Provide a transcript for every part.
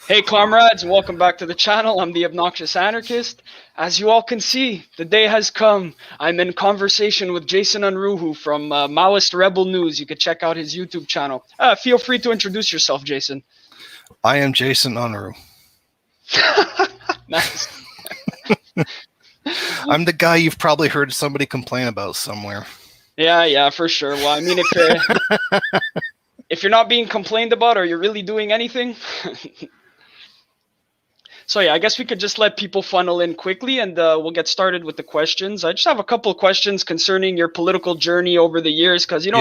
Hey comrades, welcome back to the channel. I'm the Obnoxious Anarchist. As you all can see, the day has come. I'm in conversation with Jason Unruhe from Maoist Rebel News. You can check out his YouTube channel. Feel free to introduce yourself, Jason. I am Jason Unruhe. Nice. I'm the guy you've probably heard somebody complain about somewhere. Yeah, for sure. Well, I mean, if you're not being complained about, are you really doing anything? So yeah, I guess we could just let people funnel in quickly, and we'll get started with the questions. I just have a couple of questions concerning your political journey over the years, because you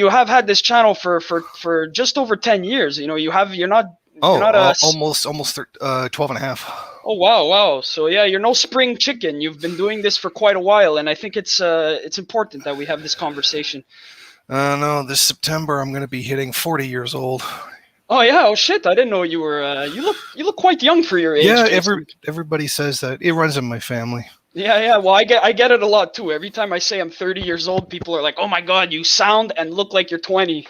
have had this channel for just over 10 years. You're not almost 12 and a half. Oh wow. So yeah, you're no spring chicken. You've been doing this for quite a while, and I think it's important that we have this conversation. No, this September I'm going to be hitting 40 years old. Oh yeah! Oh shit! I didn't know you were. You look quite young for your age. Yeah, everybody says that. It runs in my family. Yeah. Well, I get it a lot too. Every time I say I'm 30 years old, people are like, "Oh my god, you sound and look like you're 20."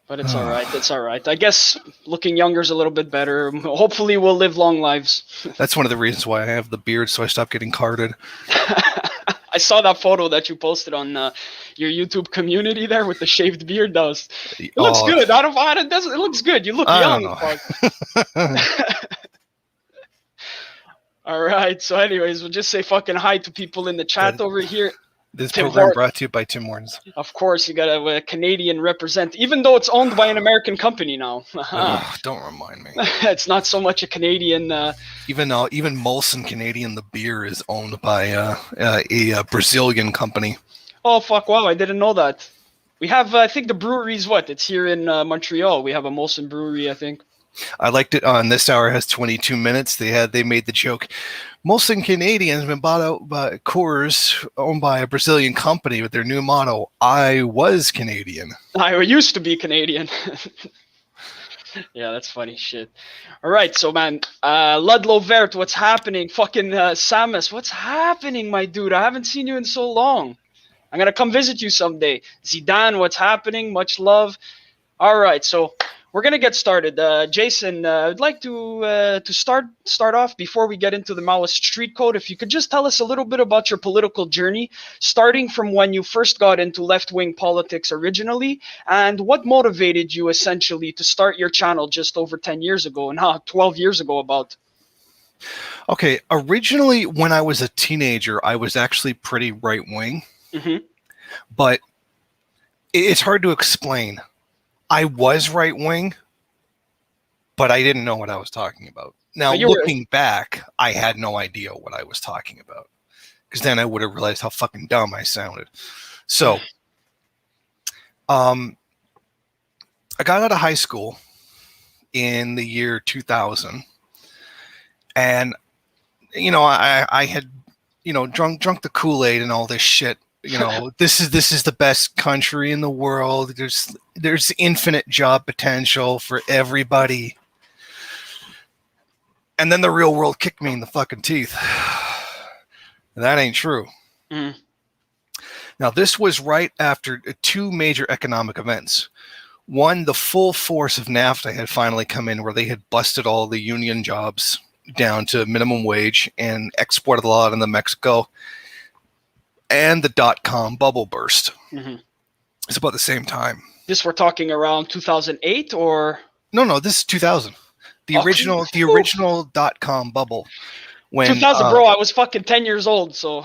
But it's all right. It's all right. I guess looking younger is a little bit better. Hopefully, we'll live long lives. That's one of the reasons why I have the beard, so I stopped getting carded. I saw that photo that you posted on your YouTube community there with the shaved beard. It looks good. It looks good. You look young. All right. So, anyways, we'll just say fucking hi to people in the chat over here. This program brought to you by Tim Hortons. Of course, you got a Canadian represent, even though it's owned by an American company now. Don't remind me. It's not so much a Canadian. Even Molson Canadian, the beer is owned by a Brazilian company. Oh fuck! Wow, I didn't know that. We have, I think, the brewery's it's here in Montreal. We have a Molson brewery, I think. I liked it. On This Hour has 22 minutes. They made the joke. Molson Canadian has been bought out by Coors, owned by a Brazilian company, with their new motto, "I was Canadian." I used to be Canadian. Yeah, that's funny shit. All right, so man, Ludlow Vert, what's happening? Fucking Samus, what's happening, my dude? I haven't seen you in so long. I'm gonna come visit you someday. Zidane, what's happening? Much love. All right, so we're gonna get started. Jason, I'd like to start off before we get into the Maoist street code. If you could just tell us a little bit about your political journey, starting from when you first got into left-wing politics originally, and what motivated you essentially to start your channel just over 10 years ago, and 12 years ago about. Okay, originally when I was a teenager, I was actually pretty right-wing, but it's hard to explain. I was right-wing, but I didn't know what I was talking about. Now, looking back, I had no idea what I was talking about, because then I would have realized how fucking dumb I sounded. So, I got out of high school in the year 2000, and, I had, drunk the Kool-Aid and all this shit. This is the best country in the world. There's infinite job potential for everybody. And then the real world kicked me in the fucking teeth. That ain't true. Now, this was right after two major economic events. One, the full force of NAFTA had finally come in, where they had busted all the union jobs down to minimum wage and exported a lot into Mexico. And the dot-com bubble burst. It's about the same time. This we're talking around 2008 or? No, this is 2000. The original dot-com bubble. When 2000, bro, I was fucking 10 years old, so.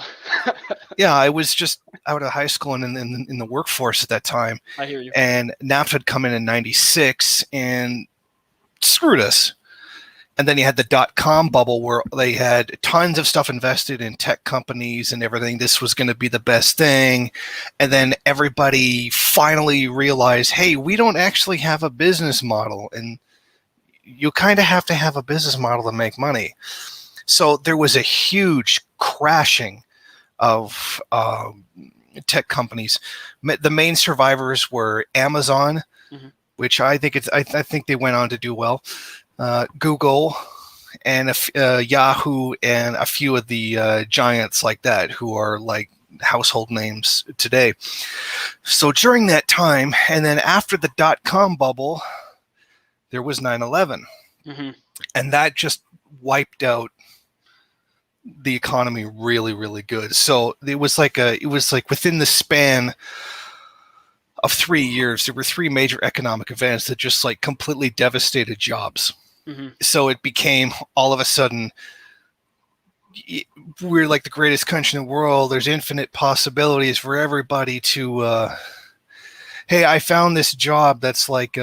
Yeah, I was just out of high school and in the workforce at that time. I hear you. And NAFTA had come in 96 and screwed us. And then you had the dot-com bubble, where they had tons of stuff invested in tech companies and everything. This was going to be the best thing. And then everybody finally realized, hey, we don't actually have a business model. And you kind of have to have a business model to make money. So there was a huge crashing of tech companies. The main survivors were Amazon, which I think they went on to do well. Google, and Yahoo, and a few of the giants like that, who are like household names today. So during that time, and then after the dot-com bubble, there was 9/11, Mm-hmm. and that just wiped out the economy really, really good. So it was like within the span of 3 years, there were three major economic events that just like completely devastated jobs. Mm-hmm. So it became all of a sudden, we're like the greatest country in the world. There's infinite possibilities for everybody to, hey, I found this job that's like,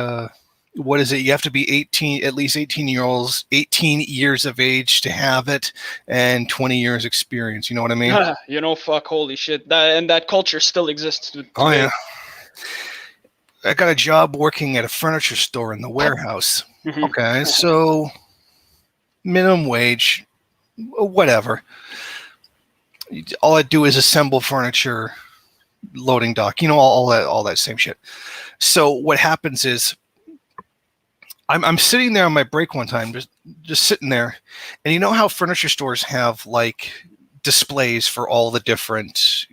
what is it? You have to be 18, at least 18 years of age to have it, and 20 years experience. You know what I mean? You know, fuck, holy shit. That culture still exists today. Oh yeah. I got a job working at a furniture store in the warehouse. Mm-hmm. Okay, so minimum wage, whatever. All I do is assemble furniture, loading dock, all that same shit. So what happens is, I'm sitting there on my break one time, just sitting there, and you know how furniture stores have like displays for all the different,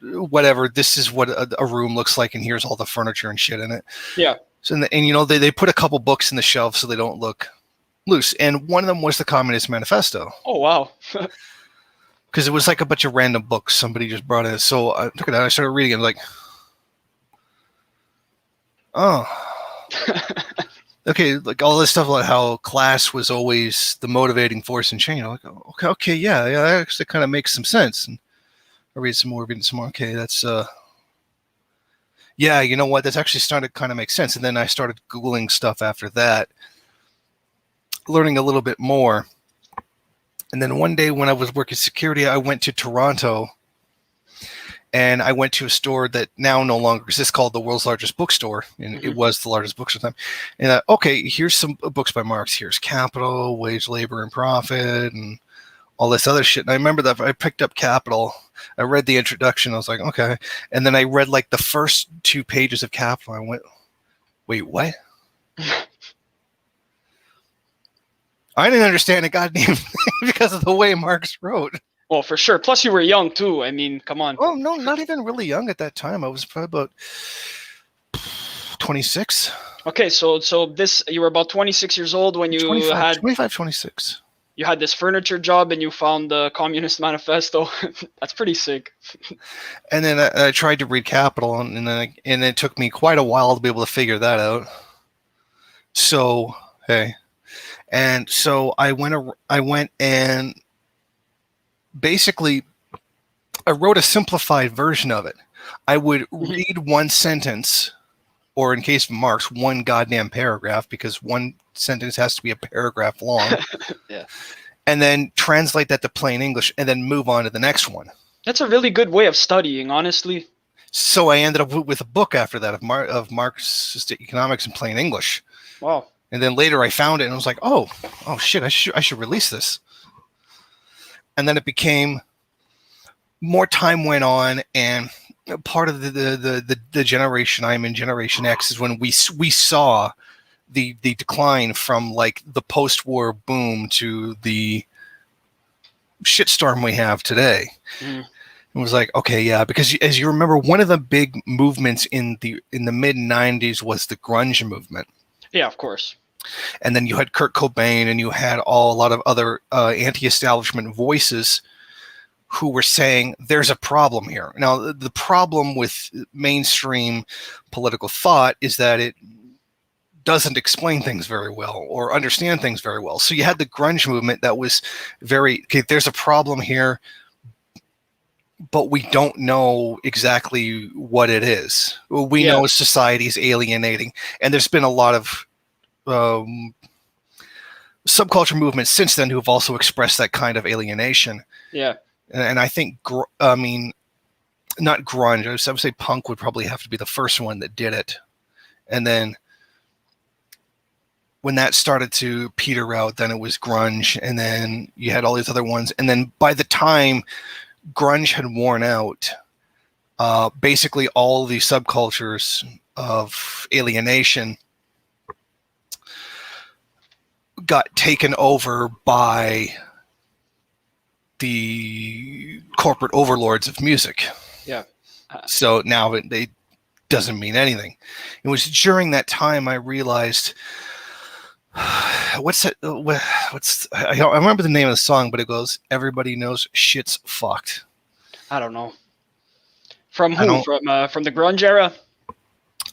whatever. This is what a room looks like, and here's all the furniture and shit in it. Yeah. So they put a couple books in the shelf so they don't look loose, and one of them was the Communist Manifesto. Oh wow. Because it was like a bunch of random books somebody just brought in. So I took it out, I started reading it, like, oh. Okay, like all this stuff about how class was always the motivating force in change. I'm like, okay, yeah, that actually kind of makes some sense. And I read some more. Okay, that's yeah, you know what? That's actually started to kind of make sense. And then I started Googling stuff after that, learning a little bit more. And then one day when I was working security, I went to Toronto, and I went to a store that now no longer exists, called the world's largest bookstore, and it was the largest bookstore at the time. And okay, here's some books by Marx. Here's Capital, Wage, Labor, and Profit, and all this other shit. And I remember that I picked up Capital. I read the introduction. I was like, okay. And then I read like the first 2 pages of Capital. I went, wait, what? I didn't understand a goddamn thing because of the way Marx wrote. Well, for sure. Plus, you were young too. I mean, come on. Oh no, not even really young at that time. I was probably about 26. Okay, so you were about 26 years old when you 25, 26. You had this furniture job and you found the Communist Manifesto. That's pretty sick. And then I tried to read Capital, and it took me quite a while to be able to figure that out. So hey, and so I went and basically I wrote a simplified version of it. I would read one sentence, or in case of Marx, one goddamn paragraph, because one sentence has to be a paragraph long. Yeah. And then translate that to plain English, and then move on to the next one. That's a really good way of studying, honestly. So I ended up with a book after that of Marxist economics in plain English. Wow. And then later I found it, and I was like, oh shit, I should release this. And then it became, more time went on, and part of the generation I'm in, Generation X, is when we saw the decline from like the post-war boom to the shitstorm we have today. It was like, okay, yeah, because as you remember, one of the big movements in the mid 90s was the grunge movement. Yeah, of course. And then you had Kurt Cobain, and you had a lot of other anti-establishment voices who were saying there's a problem here. Now, the problem with mainstream political thought is that it doesn't explain things very well or understand things very well. So you had the grunge movement that was very, okay, there's a problem here, but we don't know exactly what it is. We know society's alienating. And there's been a lot of subculture movements since then who have also expressed that kind of alienation. Yeah. And I think, not grunge, I would say punk would probably have to be the first one that did it. And then when that started to peter out, then it was grunge, and then you had all these other ones. And then by the time grunge had worn out, basically all the subcultures of alienation got taken over by the corporate overlords of music. Yeah. So now doesn't mean anything. It was during that time I realized I remember the name of the song, but it goes, "Everybody knows shit's fucked." I don't know. From I who? don't From the grunge era?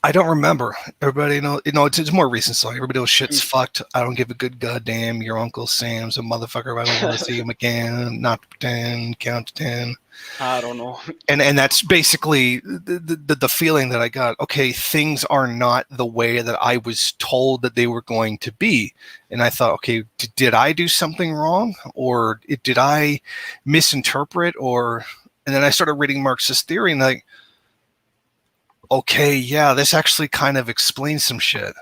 I don't remember. Everybody know, it's a more recent song. Everybody knows shit's Mhm. fucked. I don't give a good goddamn. Your Uncle Sam's a motherfucker. I don't want to see him again. Not to pretend. Count to 10. I don't know. And that's basically the feeling that I got. Okay, things are not the way that I was told that they were going to be. And I thought, okay, did I do something wrong, or did I misinterpret, or? And then I started reading Marxist theory, and like, okay, yeah, this actually kind of explains some shit.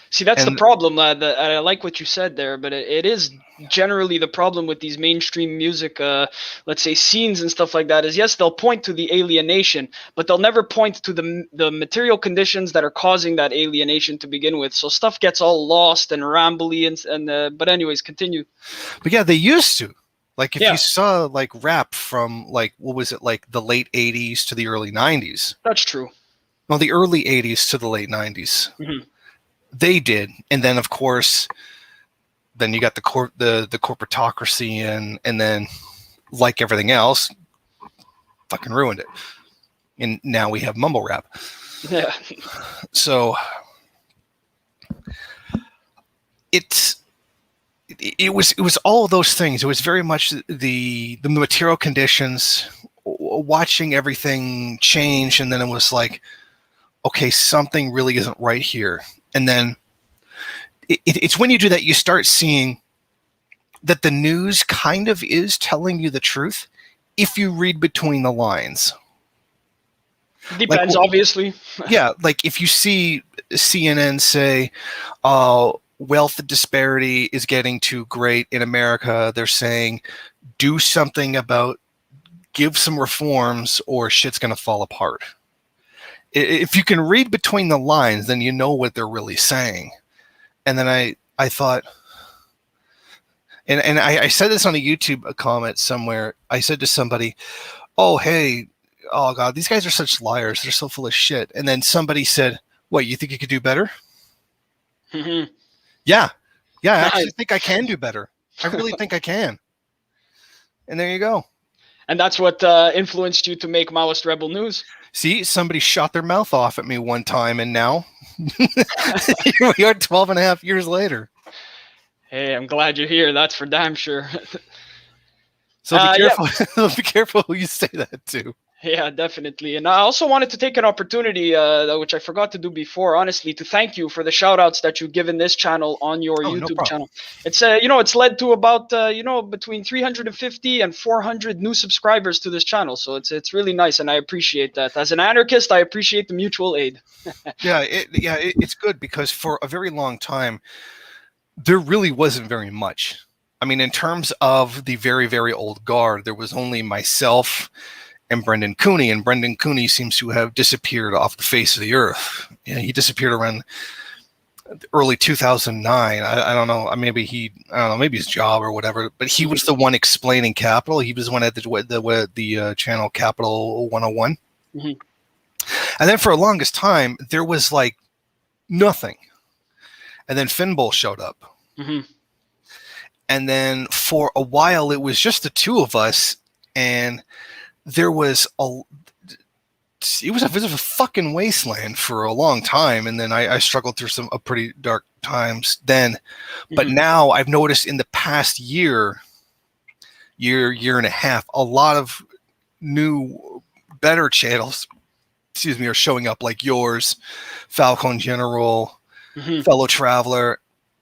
See, that's the And problem. I like what you said there, but it is generally the problem with these mainstream music, let's say scenes and stuff like that. Is yes, they'll point to the alienation, but they'll never point to the material conditions that are causing that alienation to begin with. So stuff gets all lost and rambly and. But anyways, continue. but yeah, they used to. Like if Yeah, you saw like rap from like what was it, like the late 80s to the early 90s. that's true. Well, the early 80s to the late 90s. Hmm. They did. And then of course then you got the corporatocracy and then, like everything else, fucking ruined it. And now we have mumble rap. Yeah. So it was all of those things. It was very much the material conditions, watching everything change, and then it was like, okay, something really isn't right here. And then it's when you do that, you start seeing that the news kind of is telling you the truth if you read between the lines. Depends, obviously. Yeah, like if you see CNN say, wealth disparity is getting too great in America, they're saying, do something about, give some reforms or shit's going to fall apart. If you can read between the lines, then you know what they're really saying. And then I thought, and I said this on a YouTube comment somewhere. I said to somebody, oh, hey, oh God, these guys are such liars. They're so full of shit. And then somebody said, what, you think you could do better? Hmm. Yeah. Yeah, I actually think I can do better. I really think I can. And there you go. And that's what influenced you to make Maoist Rebel News. See, somebody shot their mouth off at me one time, and now here we are 12 and a half years later. Hey, I'm glad you're here. That's for damn sure. So be careful. Yeah. Be careful who you say that to. Yeah, definitely. And I also wanted to take an opportunity, which I forgot to do before, honestly, to thank you for the shout outs that you've given this channel on your YouTube channel. It's, it's led to about, between 350 and 400 new subscribers to this channel. So it's really nice. And I appreciate that. As an anarchist, I appreciate the mutual aid. It's good because for a very long time, there really wasn't very much. I mean, in terms of the very, very old guard, there was only myself and Brendan Cooney, and Brendan Cooney seems to have disappeared off the face of the earth. Yeah, he disappeared around early 2009. I don't know. Maybe his job or whatever. But he was the one explaining Capital. He was the one at the channel Capital 101. Mm-hmm. And then for the longest time, there was like nothing. And then Finbull showed up. Mm-hmm. And then for a while, it was just the two of us, and it was a fucking wasteland for a long time. And then I struggled through some pretty dark times then. But now I've noticed in the past year and a half, a lot of new, better channels, are showing up, like yours, Falcon General, Fellow Traveler.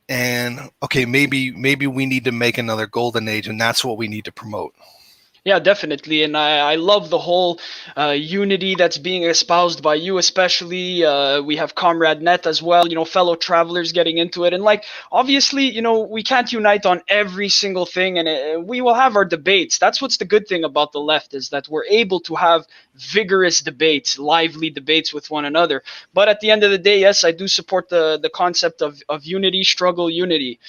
And okay, maybe we need to make another golden age, and that's what we need to promote. Yeah, definitely. And I love the whole unity that's being espoused by you, especially. We have Comrade Net as well, fellow travelers getting into it. And like, obviously, we can't unite on every single thing, and we will have our debates. That's what's the good thing about the left, is that we're able to have vigorous debates, lively debates with one another. But at the end of the day, yes, I do support the concept of unity, struggle, unity.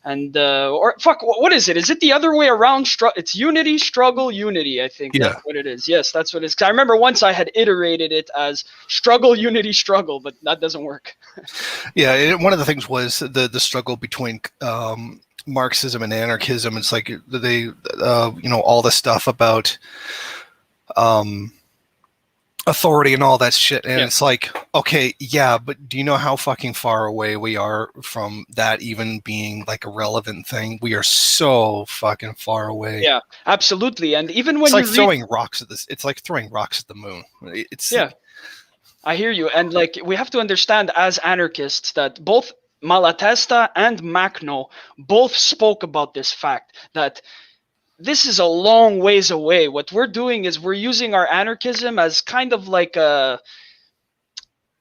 And or fuck, what is it? Is it the other way around? It's unity, struggle, unity. I think Yeah. that's what it is. Yes, that's what it is. 'Cause I remember once I had iterated it as struggle, unity, struggle, but that doesn't work. Yeah, one of the things was the struggle between Marxism and anarchism. It's like they, all the stuff about authority and all that shit. And it's like, okay, yeah, but do you know how fucking far away we are from that even being like a relevant thing? We are so fucking far away. Yeah, absolutely. And even when it's like you throwing rocks at this, it's like throwing rocks at the moon. It's yeah, I hear you. And like we have to understand as anarchists that both Malatesta and Macno both spoke about this fact that this is a long ways away. What we're doing is we're using our anarchism as kind of like a,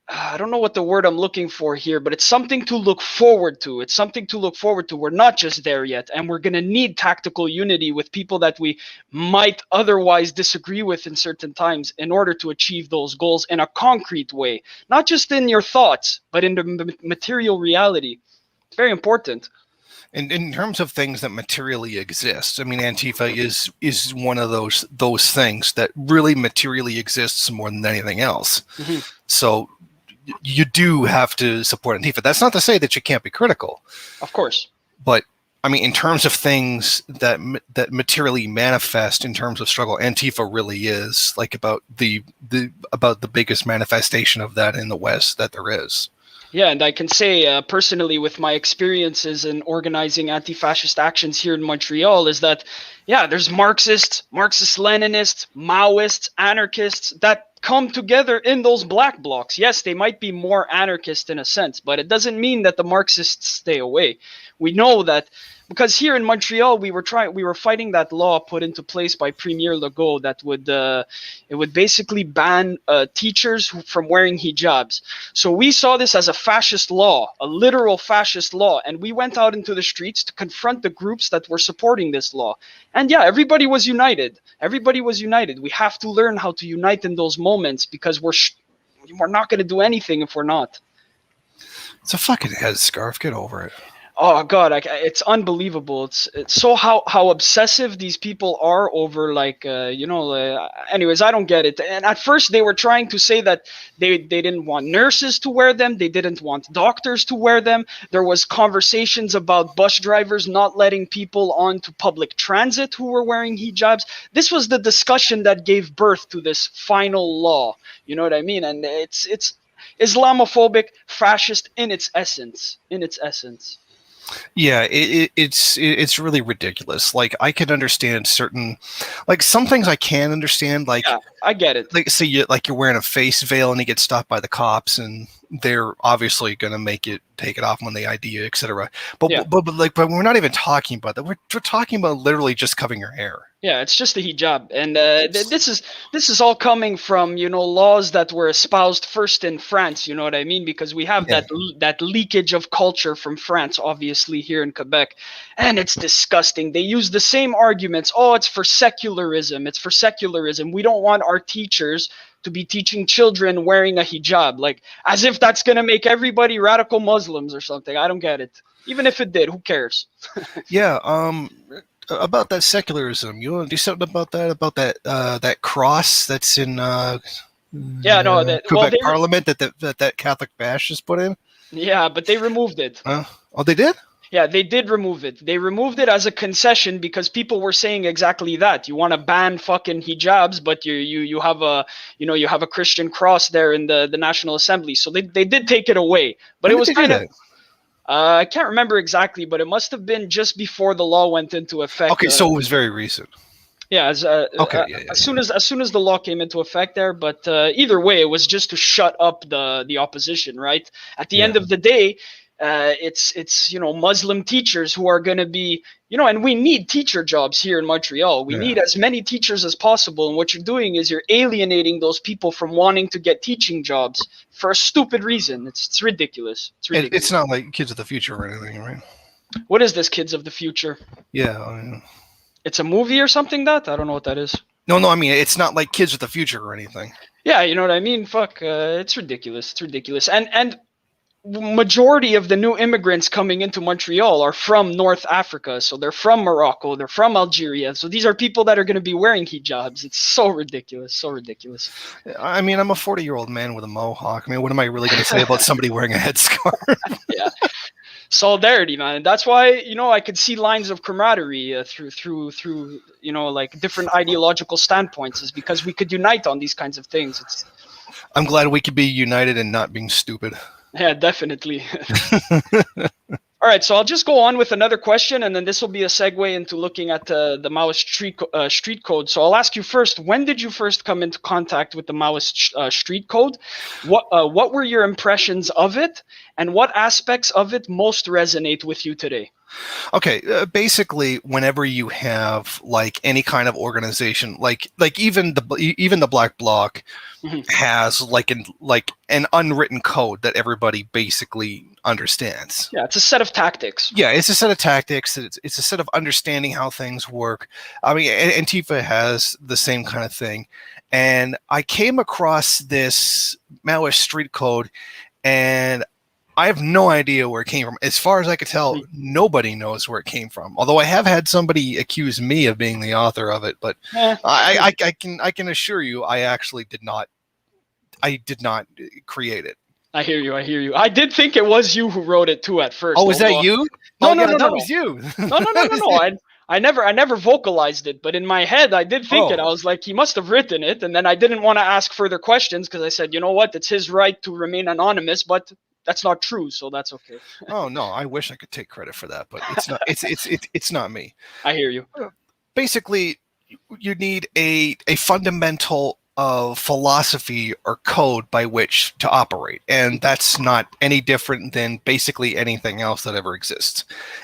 I don't know what the word I'm looking for here, but it's something to look forward to. It's something to look forward to. We're not just there yet, and we're going to need tactical unity with people that we might otherwise disagree with in certain times in order to achieve those goals in a concrete way, not just in your thoughts, but in the material reality. It's very important. And in terms of things that materially exist, I mean, Antifa is one of those things that really materially exists more than anything else. Mm-hmm. So you do have to support Antifa. That's not to say that you can't be critical. Of course. But I mean, in terms of things that materially manifest in terms of struggle, Antifa really is like about the biggest manifestation of that in the West that there is. Yeah, and I can say personally with my experiences in organizing anti-fascist actions here in Montreal is that, yeah, there's Marxists, Marxist-Leninists, Maoists, anarchists that come together in those black blocs. Yes, they might be more anarchist in a sense, but it doesn't mean that the Marxists stay away. We know that because here in Montreal we were fighting that law put into place by Premier Legault that would basically ban teachers from wearing hijabs. So we saw this as a fascist law, a literal fascist law, and we went out into the streets to confront the groups that were supporting this law. And yeah, everybody was united. Everybody was united. We have to learn how to unite in those moments because we're not going to do anything if we're not. It's a fucking headscarf. Get over it. Oh God, it's unbelievable. It's so how obsessive these people are over anyways, I don't get it. And at first they were trying to say that they didn't want nurses to wear them. They didn't want doctors to wear them. There was conversations about bus drivers not letting people onto public transit who were wearing hijabs. This was the discussion that gave birth to this final law. You know what I mean? And it's Islamophobic, fascist in its essence. Yeah, it's really ridiculous. Like I can understand certain, like some things I can understand. Like yeah, I get it. Like say you're wearing a face veil and you get stopped by the cops and they're obviously going to take it off when they ID you, etc. But we're not even talking about that. We're talking about literally just covering your hair. Yeah, it's just the hijab, and this is all coming from laws that were espoused first in France. You know what I mean? Because we have that leakage of culture from France, obviously here in Quebec, and it's disgusting. They use the same arguments. Oh, it's for secularism. It's for secularism. We don't want our teachers to be teaching children wearing a hijab, like as if that's gonna make everybody radical Muslims or something. I don't get it. Even if it did, who cares? Yeah. About that secularism, you want to do something about that? About that cross that's in Quebec Parliament that Catholic Bash has put in? Yeah, but they removed it. Oh, they did? Yeah, they did remove it. They removed it as a concession because people were saying exactly that. You want to ban fucking hijabs, but you have a Christian cross there in the National Assembly. So they did take it away, but it was kind of. I can't remember exactly, but it must have been just before the law went into effect. Okay, so it was very recent. Yeah, as soon as the law came into effect there, but either way, it was just to shut up the opposition, right? At the end of the day, it's Muslim teachers who are going to be and we need teacher jobs here in Montreal. We need as many teachers as possible, and what you're doing is you're alienating those people from wanting to get teaching jobs for a stupid reason. It's ridiculous. It's not like Kids of the Future or anything, right? What is this Kids of the Future? Yeah. It's a movie or something I don't know what that is. No, I mean it's not like Kids of the Future or anything. Yeah, you know what I mean? Fuck, it's ridiculous. And majority of the new immigrants coming into Montreal are from North Africa. So they're from Morocco, they're from Algeria. So these are people that are going to be wearing hijabs. It's so ridiculous, so ridiculous. I mean, I'm a 40-year-old man with a mohawk. I mean, what am I really going to say about somebody wearing a headscarf? Yeah. Solidarity, man. That's why, I could see lines of camaraderie through like different ideological standpoints, is because we could unite on these kinds of things. I'm glad we could be united and not being stupid. Yeah, definitely. All right, so I'll just go on with another question, and then this will be a segue into looking at the Maoist street code. So I'll ask you first: when did you first come into contact with the Maoist street code? What were your impressions of it, and what aspects of it most resonate with you today? Okay, basically, whenever you have like any kind of organization, like even the Black Bloc has like an unwritten code that everybody basically understands. Yeah, it's a set of tactics. Yeah, it's a set of tactics. It's a set of understanding how things work. I mean, Antifa has the same kind of thing. And I came across this Maoist street code, and I have no idea where it came from. As far as I could tell, nobody knows where it came from. Although I have had somebody accuse me of being the author of it, but I can assure you, I actually did not. I did not create it. I hear you. I did think it was you who wrote it too at first. Oh, was that you? No, that was you. No. I never vocalized it, but in my head I did think it. I was like, he must have written it, and then I didn't want to ask further questions because I said, you know what, it's his right to remain anonymous, but that's not true, so that's okay. Oh no, I wish I could take credit for that, but it's not. It's not me. I hear you. Basically, you need a fundamental philosophy or code by which to operate, and that's not any different than basically anything else that ever exists.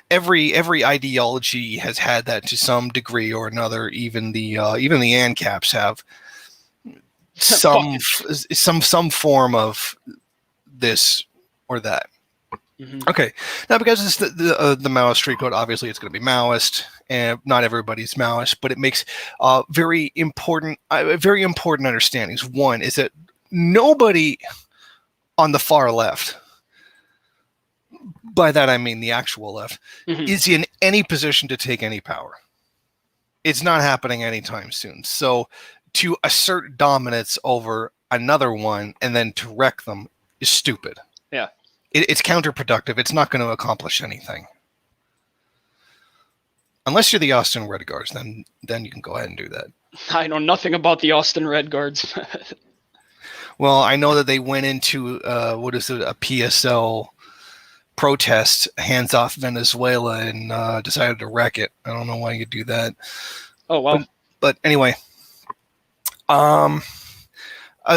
Every ideology has had that to some degree or another. Even the ANCAPs have some form of this or that. Okay, now because it's the Maoist street code, obviously it's going to be Maoist, and not everybody's Maoist, but it makes very important understandings. One is that nobody on the far left, by that I mean the actual left, is in any position to take any power. It's not happening anytime soon. So to assert dominance over another one and then to wreck them is stupid. Yeah. It's counterproductive. It's not going to accomplish anything. Unless you're the Austin Red Guards, then you can go ahead and do that. I know nothing about the Austin Red Guards. Well, I know that they went into a PSL protest, hands off Venezuela, and decided to wreck it. I don't know why you'd do that. Oh, wow. But anyway,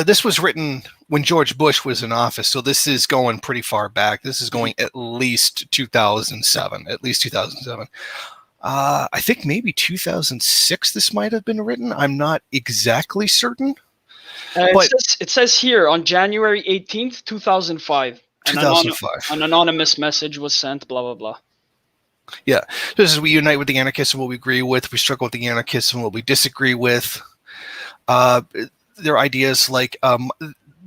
this was written when George Bush was in office, so this is going pretty far back. This is going at least 2007. I think maybe 2006 this might have been written. I'm not exactly certain. But it says here on January 18th, 2005. 2005. An anonymous message was sent, blah, blah, blah. Yeah. This is, we unite with the anarchists and what we agree with. We struggle with the anarchists and what we disagree with. Their ideas like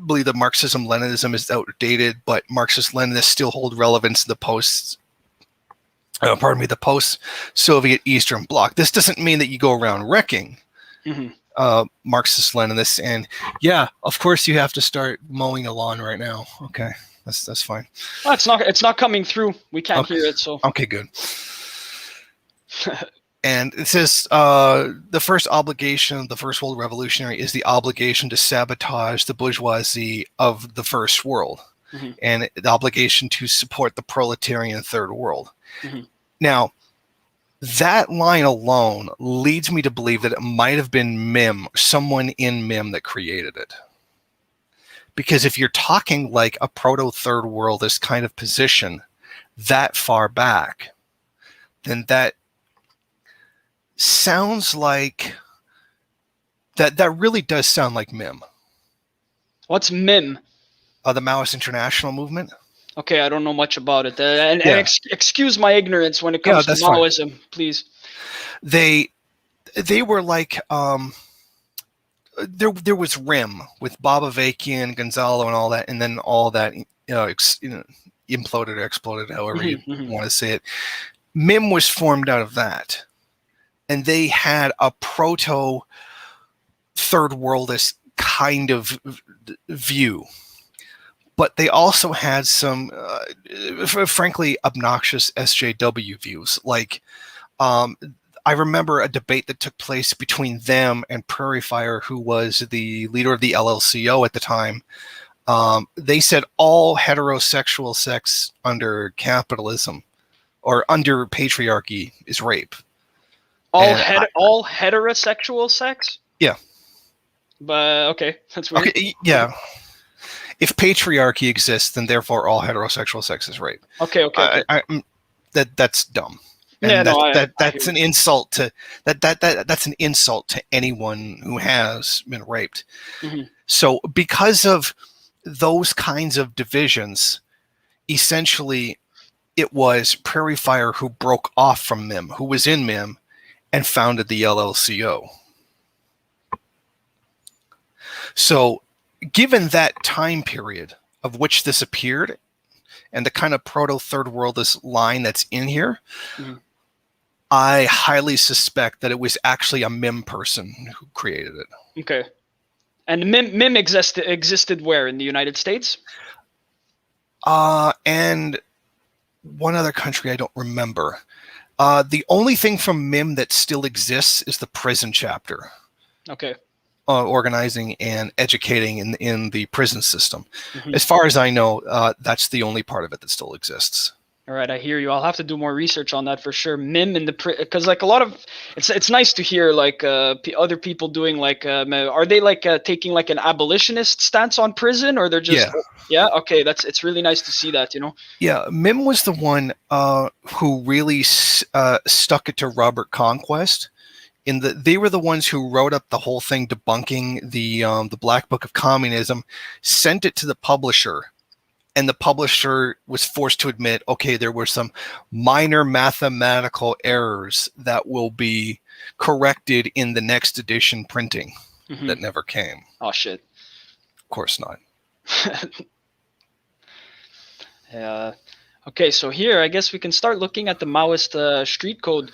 believe that Marxism-Leninism is outdated, but Marxist-Leninists still hold relevance in the post-Soviet Eastern Bloc. This doesn't mean that you go around wrecking Marxist-Leninists. And yeah, of course you have to start mowing the lawn right now. Okay, that's fine. Well, it's not coming through. We can't hear it. So okay, good. And it says the first obligation of the First World Revolutionary is the obligation to sabotage the bourgeoisie of the First World, and the obligation to support the proletarian Third World. Now, that line alone leads me to believe that it might have been MIM, someone in MIM that created it. Because if you're talking like a proto-Third Worldist kind of position that far back, then that sounds like that really does sound like MIM. What's MIM? The Maoist International Movement. Okay, I don't know much about it. And excuse my ignorance when it comes to Maoism, please. They were like there was RIM with Bob Avakian, Gonzalo, and all that, and then all that imploded or exploded, however you Mhm, mhm. want to say it. MIM was formed out of that, and they had a proto third worldist kind of view, but they also had some, frankly, obnoxious SJW views. Like, I remember a debate that took place between them and Prairie Fire, who was the leader of the LLCO at the time. They said all heterosexual sex under capitalism or under patriarchy is rape. All And all heterosexual sex? yeah, But okay, that's weird. okay, yeah. If patriarchy exists, then therefore all heterosexual sex is rape. Okay, okay, okay. That's dumb, Yeah, and no, I hear that's an you. insult to that's an insult to anyone who has been raped. Mhm. So because of those kinds of divisions, essentially it was Prairie Fire who broke off from MIM, who was in MIM, and founded the LLCO. So given that time period of which this appeared and the kind of proto third worldist line that's in here, Mhm. I highly suspect that it was actually a MIM person who created it. Okay. And MIM existed where in the United States? And one other country I don't remember. The only thing from MIM that still exists is the prison chapter, Okay. organizing and educating in the prison system. Mhm. As far as I know, that's the only part of it that still exists. All right, I hear you. I'll have to do more research on that for sure. MIM and because like a lot of it's nice to hear like other people doing like are they like taking like an abolitionist stance on prison, or they're just Yeah. yeah, okay, it's really nice to see that, you know. Yeah, MIM was the one who really stuck it to Robert Conquest. They were the ones who wrote up the whole thing debunking the Black Book of Communism, sent it to the publisher, and the publisher was forced to admit, okay, there were some minor mathematical errors that will be corrected in the next edition printing that never came. Oh shit. Of course not. Yeah. Okay, so here I guess we can start looking at the Maoist street code.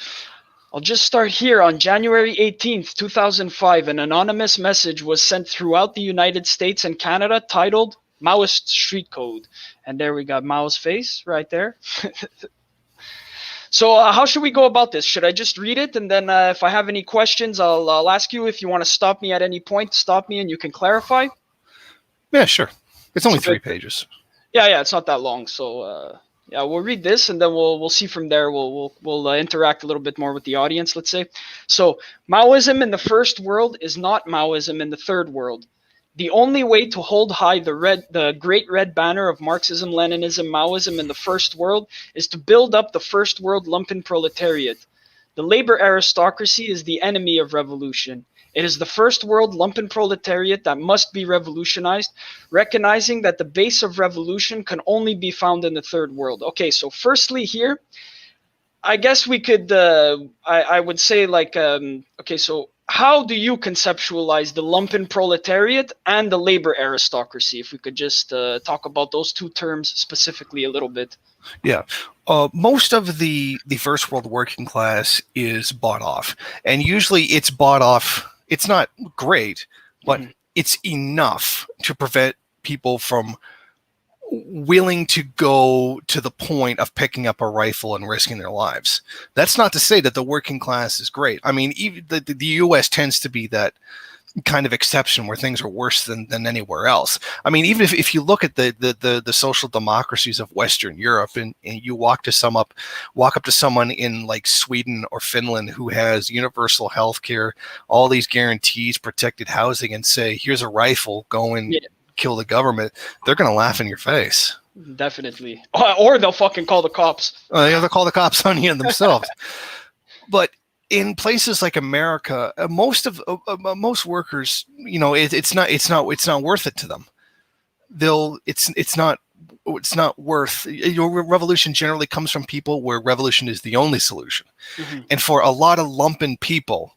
I'll just start here. On January 18th, 2005, an anonymous message was sent throughout the United States and Canada titled Maoist Street Code. And there we got Mao's face right there. So how should we go about this? Should I just read it, and then if I have any questions, I'll ask you. If you want to stop me at any point, stop me and you can clarify. Yeah, sure. It's only So 3 pages. yeah, it's not that long. So yeah, we'll read this, and then we'll see from there. We'll interact a little bit more with the audience. Let's say, so Maoism in the first world is not Maoism in the third world. The only way to hold high the great red banner of Marxism, Leninism, Maoism in the first world is to build up the first world lumpen proletariat. The labor aristocracy is the enemy of revolution. It is the first world lumpen proletariat that must be revolutionized, recognizing that the base of revolution can only be found in the third world. Okay, so firstly here, I guess we could, I would say like, okay, so how do you conceptualize the lumpen proletariat and the labor aristocracy? If we could just talk about those two terms specifically a little bit. Yeah. Most of the first world working class is bought off. And usually it's bought off. It's not great, but it's enough to prevent people from willing to go to the point of picking up a rifle and risking their lives. That's not to say that the working class is great. I mean, even the U.S. tends to be that kind of exception where things are worse than anywhere else. I mean, even if you look at the social democracies of Western Europe, and you walk up to someone in like Sweden or Finland who has universal health care, all these guarantees, protected housing, and say, here's a rifle, go and kill the government, they're going to laugh in your face. Definitely. Or they'll fucking call the cops. They'll call the cops on you themselves. But in places like America, most workers, you know, it's not worth it to them. It's not worth. Your revolution generally comes from people where revolution is the only solution, and for a lot of lumpen people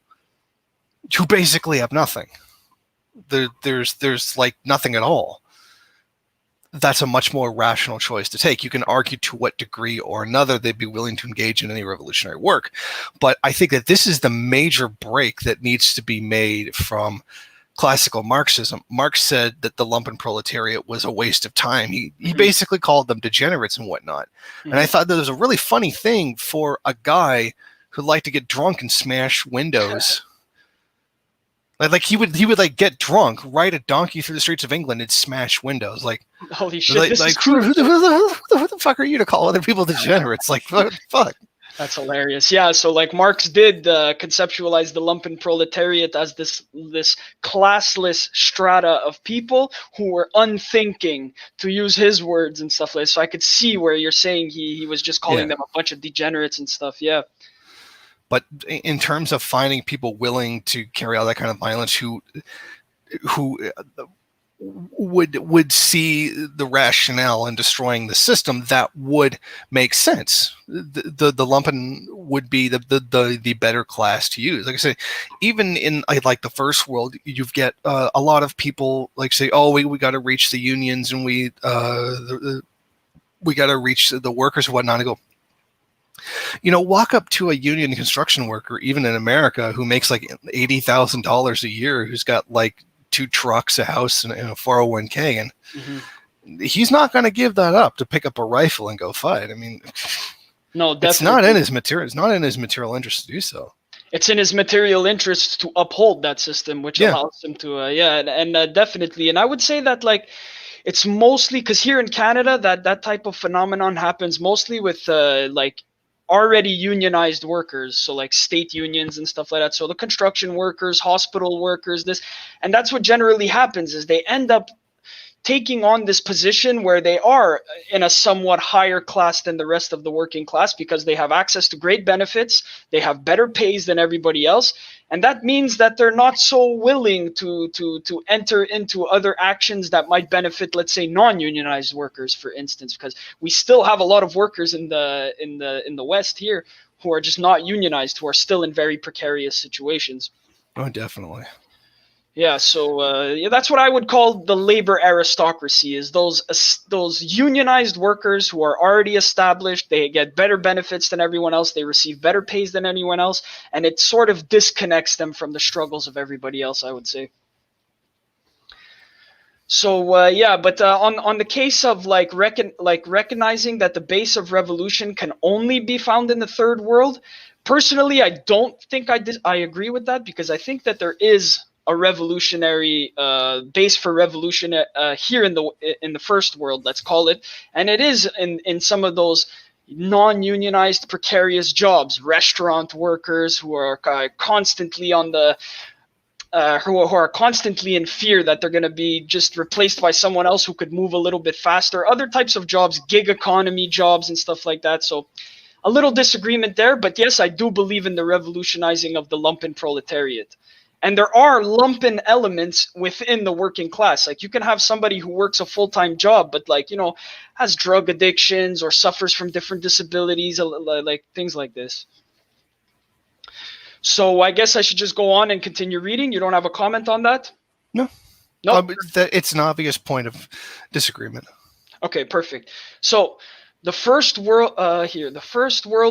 who basically have nothing, there's like nothing at all. that's a much more rational choice to take. You can argue to what degree or another they'd be willing to engage in any revolutionary work. But I think that this is the major break that needs to be made from classical Marxism. Marx said that the lumpen proletariat was a waste of time. He basically called them degenerates and whatnot. And I thought that was a really funny thing for a guy who liked to get drunk and smash windows. Like he would like get drunk, ride a donkey through the streets of England, and smash windows. Like, holy shit! like, This is who the fuck are you to call other people degenerates? Like, what the fuck? That's hilarious. Yeah, so like Marx did conceptualize the lumpen proletariat as this classless strata of people who were unthinking, to use his words and stuff like that. So I could see where you're saying he was just calling them a bunch of degenerates and stuff. Yeah. But in terms of finding people willing to carry out that kind of violence who would see the rationale in destroying the system, that would make sense. The lumpen would be the better class to use. Like I say, even in like the first world, you get a lot of people like say, oh, we got to reach the unions and we got to reach the workers and whatnot. I go, walk up to a union construction worker, even in America, who makes like $80,000 a year, who's got like 2 trucks, a house, and a 401k, and he's not going to give that up to pick up a rifle and go fight. I mean, no, definitely. It's not in his material. It's not in his material interest to do so. It's in his material interest to uphold that system, which allows him to, and definitely. And I would say that like it's mostly because here in Canada, that type of phenomenon happens mostly with like already unionized workers, so like state unions and stuff like that. So the construction workers, hospital workers, and that's what generally happens is they end up taking on this position where they are in a somewhat higher class than the rest of the working class because they have access to great benefits, they have better pays than everybody else, and that means that they're not so willing to enter into other actions that might benefit, let's say, non-unionized workers, for instance, because we still have a lot of workers in the West here who are just not unionized, who are still in very precarious situations. Oh, definitely. Yeah, so that's what I would call the labor aristocracy, is those unionized workers who are already established. They get better benefits than everyone else. They receive better pays than anyone else, and it sort of disconnects them from the struggles of everybody else, I would say. So but on the case of like recognizing that the base of revolution can only be found in the third world, personally, I don't think I agree with that, because I think that there is a revolutionary base for revolution here in the first world, let's call it, and it is in some of those non-unionized precarious jobs, restaurant workers who are constantly on the who are constantly in fear that they're going to be just replaced by someone else who could move a little bit faster, other types of jobs, gig economy jobs and stuff like that. So a little disagreement there, but yes, I do believe in the revolutionizing of the lumpen proletariat. And there are lumpen elements within the working class. Like you can have somebody who works a full-time job, but like, has drug addictions or suffers from different disabilities, like things like this. So I guess I should just go on and continue reading. You don't have a comment on that? No. No. It's an obvious point of disagreement. Okay, perfect. So the first world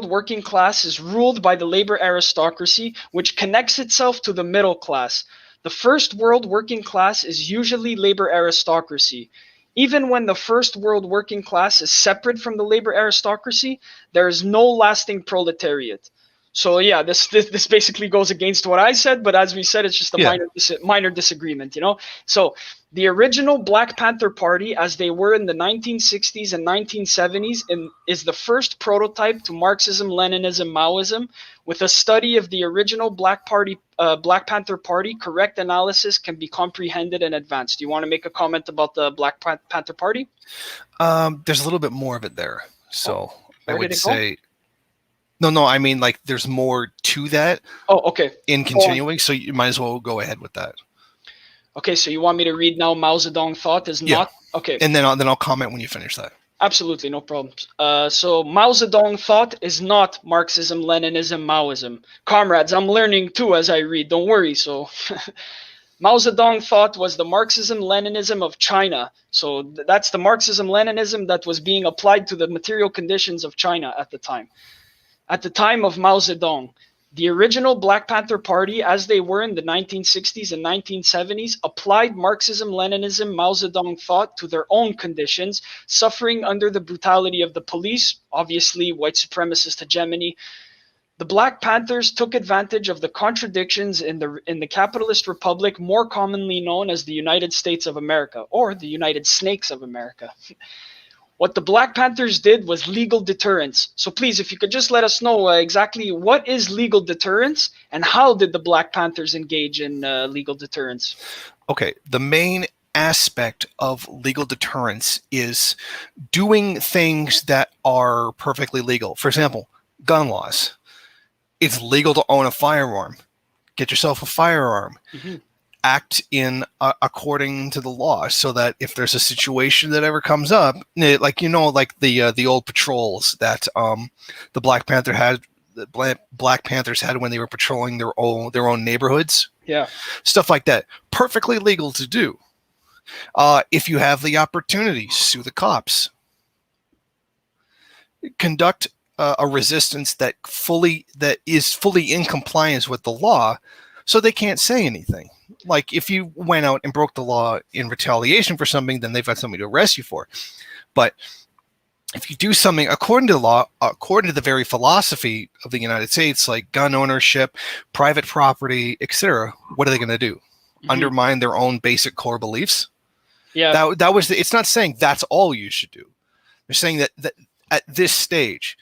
working class is ruled by the labor aristocracy, which connects itself to the middle class. The first world working class is usually labor aristocracy. Even when the first world working class is separate from the labor aristocracy, there is no lasting proletariat. So yeah, this basically goes against what I said, but as we said, it's just a minor disagreement, So the original Black Panther Party, as they were in the 1960s and 1970s, is the first prototype to Marxism, Leninism, Maoism. With a study of the original Black Panther Party, correct analysis can be comprehended and advanced. Do you want to make a comment about the Black Panther Party? There's a little bit more of it there. So I would say... No, I mean, like, there's more to that. Oh, okay. In continuing, so you might as well go ahead with that. Okay, so you want me to read now Mao Zedong thought is not... Okay. And then I'll comment when you finish that. Absolutely, no problem. So Mao Zedong thought is not Marxism, Leninism, Maoism. Comrades, I'm learning too as I read. Don't worry. So Mao Zedong thought was the Marxism-Leninism of China. So that's the Marxism-Leninism that was being applied to the material conditions of China at the time. At the time of Mao Zedong, the original Black Panther Party, as they were in the 1960s and 1970s, applied Marxism-Leninism, Mao Zedong thought to their own conditions, suffering under the brutality of the police, obviously white supremacist hegemony. The Black Panthers took advantage of the contradictions in the capitalist republic, more commonly known as the United States of America, or the United Snakes of America. What the Black Panthers did was legal deterrence. So please, if you could just let us know exactly what is legal deterrence and how did the Black Panthers engage in legal deterrence? Okay, the main aspect of legal deterrence is doing things that are perfectly legal. For example, gun laws. It's legal to own a firearm. Get yourself a firearm. Mm-hmm. Act in according to the law, so that if there's a situation that ever comes up, like the old patrols that the Black Panthers had when they were patrolling their own neighborhoods, stuff like that, perfectly legal to do. If you have the opportunity, sue the cops. Conduct a resistance that is fully in compliance with the law, so they can't say anything. Like if you went out and broke the law in retaliation for something, then they've got something to arrest you for. But if you do something according to the law, according to the very philosophy of the United States, like gun ownership, private property, etc., what are they going to do? Mm-hmm. Undermine their own basic core beliefs? Yeah. It's not saying that's all you should do. They're saying that at this stage,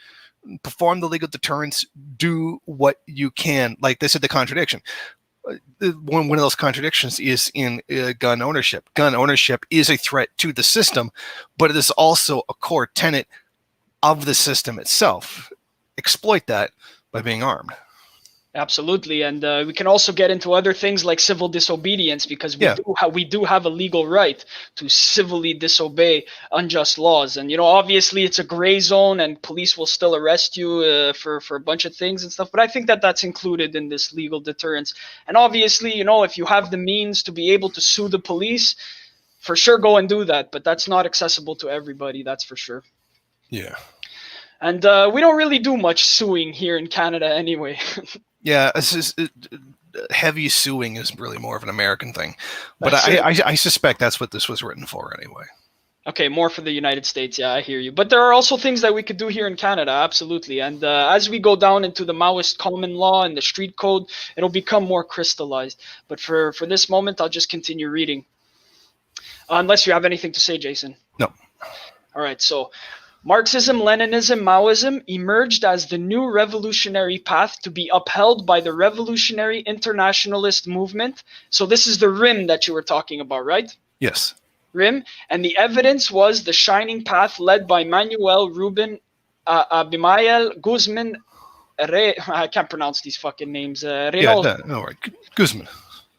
perform the legal deterrence, do what you can. Like they said, the contradiction. One of those contradictions is in gun ownership. Gun ownership is a threat to the system, but it is also a core tenet of the system itself. Exploit that by being armed. Absolutely, and we can also get into other things like civil disobedience, because we do have a legal right to civilly disobey unjust laws. And obviously it's a gray zone, and police will still arrest you for a bunch of things and stuff. But I think that that's included in this legal deterrence. And obviously, if you have the means to be able to sue the police, for sure go and do that. But that's not accessible to everybody. That's for sure. Yeah. And we don't really do much suing here in Canada anyway. Yeah, heavy suing is really more of an American thing. But I suspect that's what this was written for anyway. Okay, more for the United States. Yeah, I hear you. But there are also things that we could do here in Canada, absolutely. And as we go down into the Maoist common law and the street code, it'll become more crystallized. But for this moment, I'll just continue reading. Unless you have anything to say, Jason. No. All right, so Marxism, Leninism, Maoism emerged as the new revolutionary path to be upheld by the revolutionary internationalist movement. So this is the RIM that you were talking about, right? Yes. RIM. And the evidence was the shining path led by Manuel Ruben Abimael Guzman. I can't pronounce these fucking names. Guzman.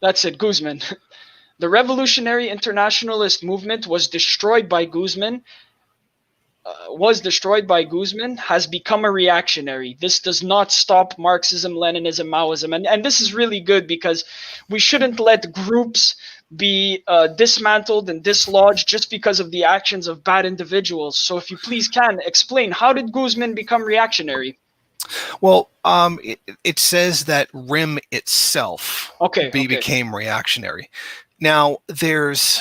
That's it, Guzman. The revolutionary internationalist movement was destroyed by Guzman. Has become a reactionary. This does not stop Marxism, Leninism, Maoism. And this is really good, because we shouldn't let groups be dismantled and dislodged just because of the actions of bad individuals. So if you please can explain, how did Guzman become reactionary? Well, it says that RIM itself became reactionary. Now, it's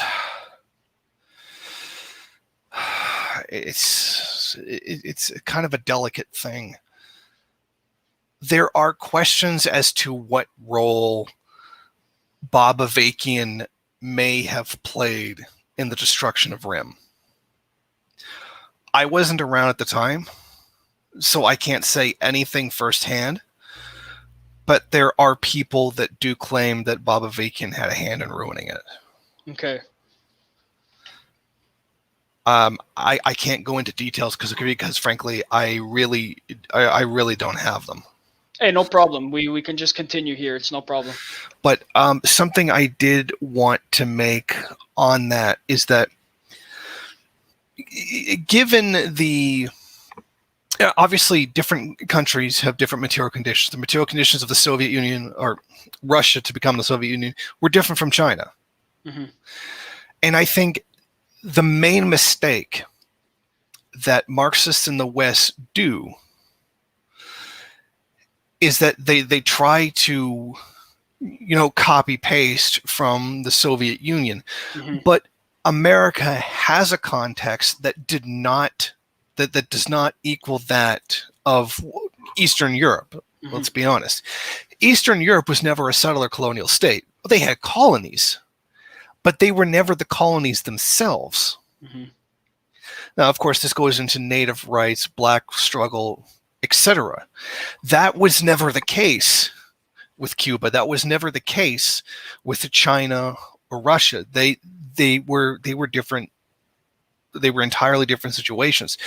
kind of a delicate thing. There are questions as to what role Bob Avakian may have played in the destruction of RIM. I wasn't around at the time, so I can't say anything firsthand, but there are people that do claim that Bob Avakian had a hand in ruining it. Okay. I can't go into details because frankly, I really don't have them. Hey, no problem. We can just continue here. It's no problem. But something I did want to make on that is that given the obviously different countries have different material conditions. The material conditions of the Soviet Union, or Russia to become the Soviet Union, were different from China. Mm-hmm. And I think the main mistake that Marxists in the West do is that they try to, copy paste from the Soviet Union. Mm-hmm. But America has a context that that does not equal that of Eastern Europe. Mm-hmm. Let's be honest. Eastern Europe was never a settler colonial state. They had colonies, but they were never the colonies themselves. Mm-hmm. Now, of course, this goes into native rights, black struggle, etc. That was never the case with Cuba. That was never the case with China or Russia. They were different. They were entirely different situations.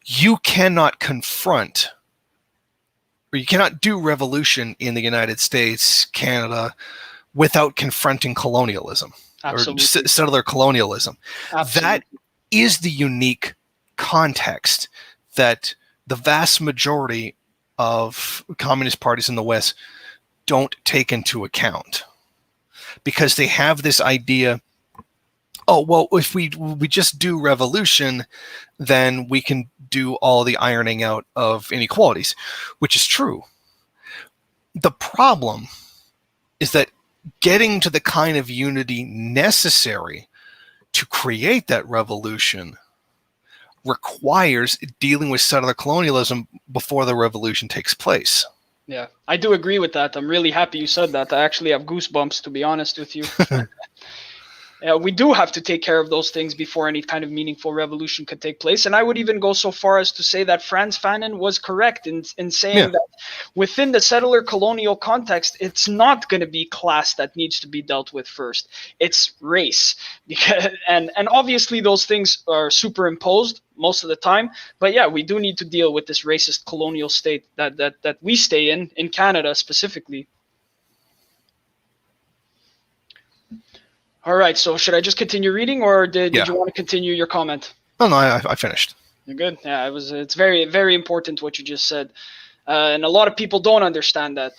You cannot confront, or you cannot do revolution in the United States, Canada, without confronting colonialism. Absolutely. Or settler colonialism. Absolutely. That is the unique context that the vast majority of communist parties in the West don't take into account, because they have this idea, oh, well, if we just do revolution, then we can do all the ironing out of inequalities, which is true. The problem is that getting to the kind of unity necessary to create that revolution requires dealing with settler colonialism before the revolution takes place. Yeah, I do agree with that. I'm really happy you said that. I actually have goosebumps, to be honest with you. We do have to take care of those things before any kind of meaningful revolution could take place. And I would even go so far as to say that Frantz Fanon was correct in saying that within the settler colonial context, it's not going to be class that needs to be dealt with first. It's race. And obviously those things are superimposed most of the time. But yeah, we do need to deal with this racist colonial state that we stay in Canada specifically. All right, so should I just continue reading, or did you want to continue your comment? Oh, no, I finished. You're good? Yeah, it's very, very important what you just said. And a lot of people don't understand that.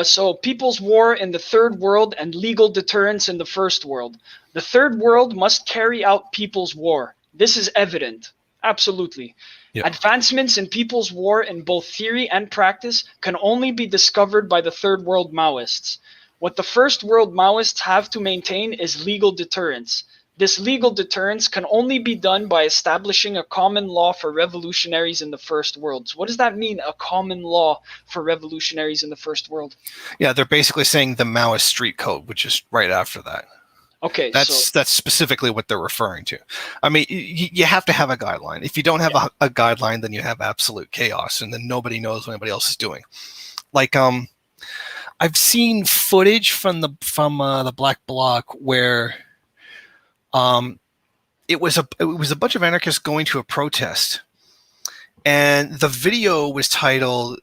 So people's war in the third world and legal deterrence in the first world. The third world must carry out people's war. This is evident. Absolutely. Yep. Advancements in people's war in both theory and practice can only be discovered by the third world Maoists. What the first world Maoists have to maintain is legal deterrence. This legal deterrence can only be done by establishing a common law for revolutionaries in the first world. So what does that mean, a common law for revolutionaries in the first world? Yeah, they're basically saying the Maoist street code, which is right after that. Okay, that's specifically what they're referring to. I mean, you have to have a guideline. If you don't have a guideline, then you have absolute chaos, and then nobody knows what anybody else is doing. Like, I've seen footage from the Black Bloc where it was a bunch of anarchists going to a protest, and the video was titled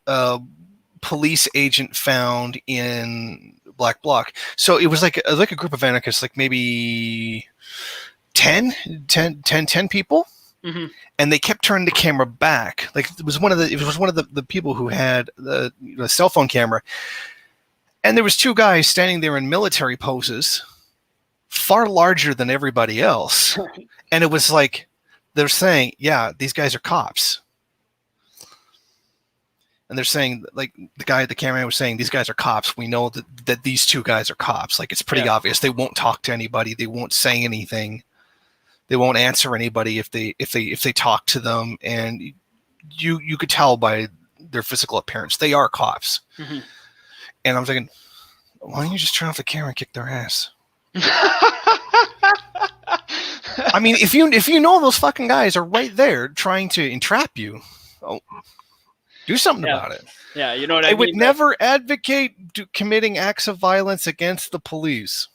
"Police Agent Found in Black Bloc." So it was like a group of anarchists, like maybe 10 people. Mm-hmm. And they kept turning the camera back. Like it was one of the people who had the cell phone camera. And there was two guys standing there in military poses, far larger than everybody else. And it was like, they're saying, yeah, these guys are cops. And they're saying, like, the guy at the camera was saying, these guys are cops. We know that these two guys are cops. Like, it's pretty obvious. They won't talk to anybody. They won't say anything. They won't answer anybody if they talk to them. And you could tell by their physical appearance, they are cops. Mm-hmm. And I'm thinking, why don't you just turn off the camera and kick their ass? I mean, if you know those fucking guys are right there trying to entrap you, do something about it. Yeah, you know what I mean? I would never advocate committing acts of violence against the police.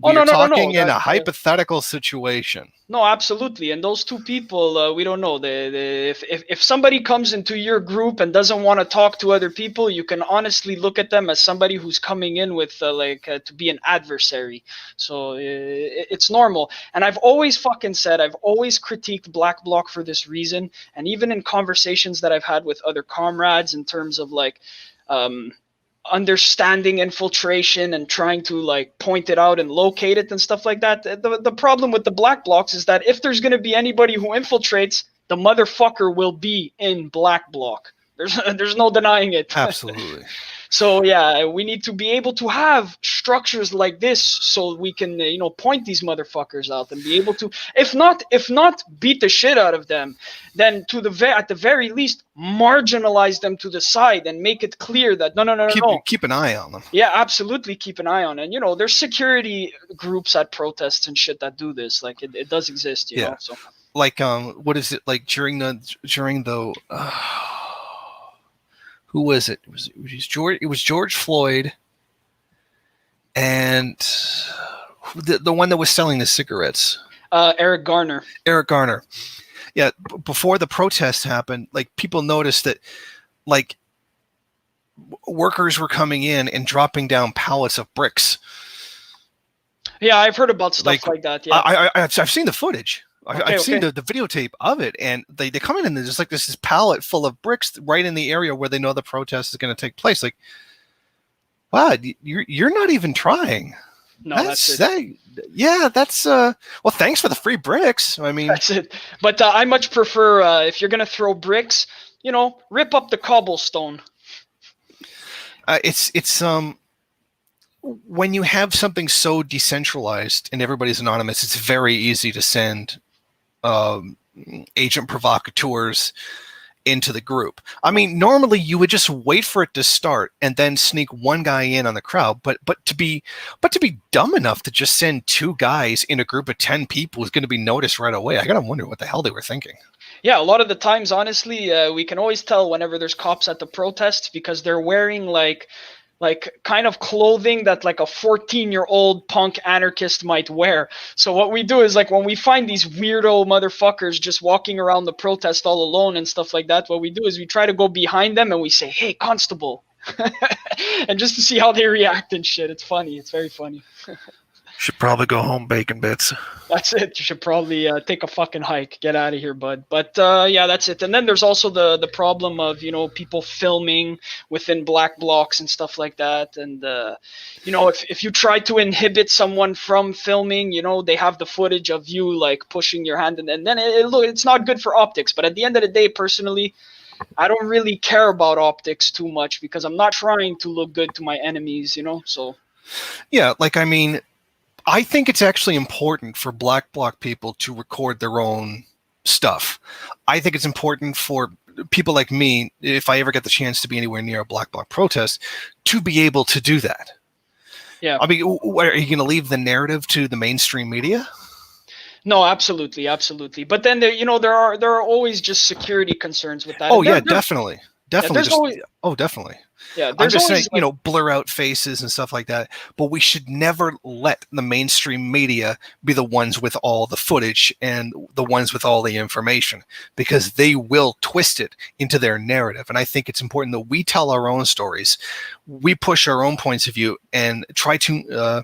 Oh, We are no, talking in a that, hypothetical situation. no, absolutely. And those two people, we don't know. If somebody comes into your group and doesn't want to talk to other people, you can honestly look at them as somebody who's coming in with to be an adversary. So it's normal. And I've always fucking said, I've always critiqued Black Bloc for this reason. And even in conversations that I've had with other comrades in terms of like, understanding infiltration and trying to like point it out and locate it and stuff like that. The problem with the Black Blocs is that if there's going to be anybody who infiltrates, the motherfucker will be in Black Bloc. There's no denying it. Absolutely. So yeah, we need to be able to have structures like this so we can point these motherfuckers out and be able to, if not beat the shit out of them, then at the very least marginalize them to the side and make it clear that no. Keep an eye on them. Yeah, absolutely, keep an eye on it. There's security groups at protests and shit that do this. Like it does exist, you know. So like what is it like during the who was it? It was George Floyd, and the one that was selling the cigarettes. Eric Garner. Eric Garner. Yeah, before the protests happened, like people noticed that, like workers were coming in and dropping down pallets of bricks. Yeah, I've heard about stuff like that. Yeah, I've seen the footage. I've seen the videotape of it, and they come in and there's just like this pallet full of bricks right in the area where they know the protest is going to take place. Like, wow, you're not even trying. No, that's it. Well, thanks for the free bricks. I mean, that's it. But I much prefer if you're going to throw bricks, rip up the cobblestone. It's when you have something so decentralized and everybody's anonymous, it's very easy to send agent provocateurs into the group. I mean, normally you would just wait for it to start and then sneak one guy in on the crowd, but to be dumb enough to just send two guys in a group of 10 people is going to be noticed right away. I gotta wonder what the hell they were thinking. Yeah, a lot of the times, honestly, we can always tell whenever there's cops at the protests because they're wearing like kind of clothing that like a 14-year-old punk anarchist might wear. So what we do is like when we find these weirdo motherfuckers just walking around the protest all alone and stuff like that, what we do is we try to go behind them and we say, "Hey, constable," and just to see how they react and shit. It's funny. It's very funny. Should probably go home baking bits. That's it. You should probably take a fucking hike. Get out of here, bud. But yeah, that's it. And then there's also the problem of, people filming within Black Blocs and stuff like that. And, if you try to inhibit someone from filming, they have the footage of you like pushing your hand. And then it's not good for optics. But at the end of the day, personally, I don't really care about optics too much because I'm not trying to look good to my enemies, so. Yeah, I think it's actually important for Black Bloc people to record their own stuff. I think it's important for people like me, if I ever get the chance to be anywhere near a Black Bloc protest, to be able to do that. Yeah. I mean, are you going to leave the narrative to the mainstream media? No, absolutely. But then there are always just security concerns with that. Oh yeah, definitely. Definitely. Definitely. Yeah, I'm just saying, blur out faces and stuff like that. But we should never let the mainstream media be the ones with all the footage and the ones with all the information, because they will twist it into their narrative. And I think it's important that we tell our own stories. We push our own points of view and try to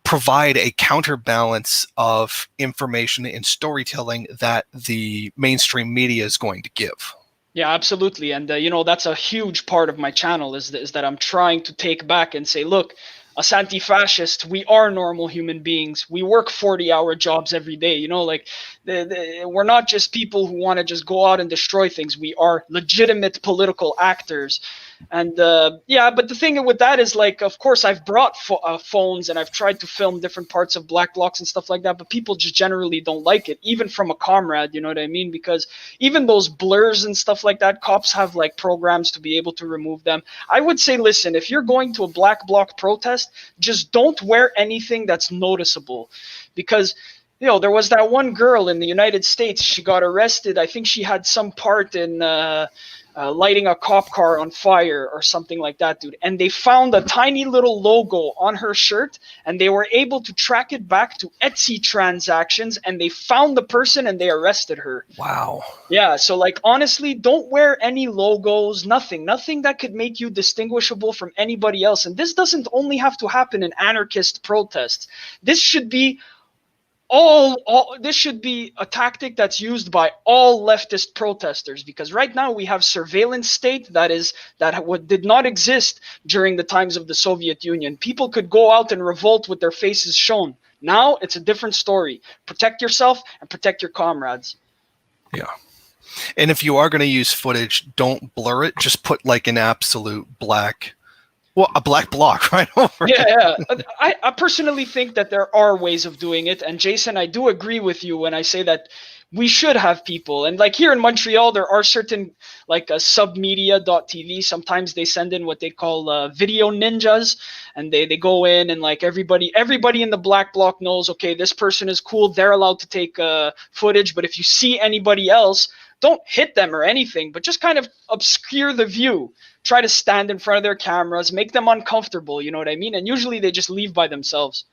provide a counterbalance of information and storytelling that the mainstream media is going to give. Yeah, absolutely. And, that's a huge part of my channel is that I'm trying to take back and say, look, us anti-fascists, we are normal human beings. We work 40-hour jobs every day. We're not just people who want to just go out and destroy things. We are legitimate political actors. And but the thing with that is, like, of course, I've brought phones and I've tried to film different parts of Black Blocs and stuff like that, but people just generally don't like it, even from a comrade, you know what I mean? Because even those blurs and stuff like that, cops have like programs to be able to remove them. I would say, listen, if you're going to a Black Bloc protest, just don't wear anything that's noticeable, because there was that one girl in the United States. She got arrested. I think she had some part in lighting a cop car on fire or something like that, dude. And they found a tiny little logo on her shirt, and they were able to track it back to Etsy transactions, and they found the person and they arrested her. Wow. Yeah, so like honestly, don't wear any logos, nothing that could make you distinguishable from anybody else. And this doesn't only have to happen in anarchist protests. This should be this should be a tactic that's used by all leftist protesters, because right now we have surveillance state that did not exist during the times of the Soviet Union. People could go out and revolt with their faces shown. Now it's a different story. Protect yourself and protect your comrades. Yeah. And if you are going to use footage, don't blur it. Just put like an absolute black, a black block right over it. Yeah. I personally think that there are ways of doing it. And Jason, I do agree with you when I say that we should have people. And like here in Montreal, there are certain like submedia.tv. Sometimes they send in what they call video ninjas, and they go in and like everybody in the black bloc knows, okay, this person is cool. They're allowed to take footage. But if you see anybody else, don't hit them or anything, but just kind of obscure the view. Try to stand in front of their cameras, make them uncomfortable, you know what I mean? And usually they just leave by themselves.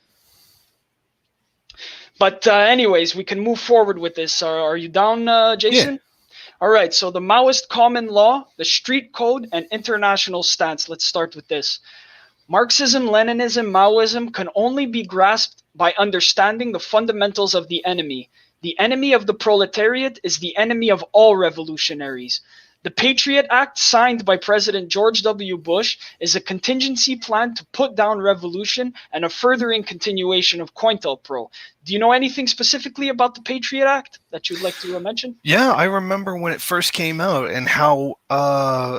But anyways, we can move forward with this. Are you down, Jason? Yeah. All right, so the Maoist common law, the street code, and international stance. Let's start with this. Marxism, Leninism, Maoism can only be grasped by understanding the fundamentals of the enemy. The enemy of the proletariat is the enemy of all revolutionaries. The Patriot Act, signed by President George W. Bush, is a contingency plan to put down revolution and a furthering continuation of COINTELPRO. Do you know anything specifically about the Patriot Act that you'd like to mention? Yeah, I remember when it first came out and how,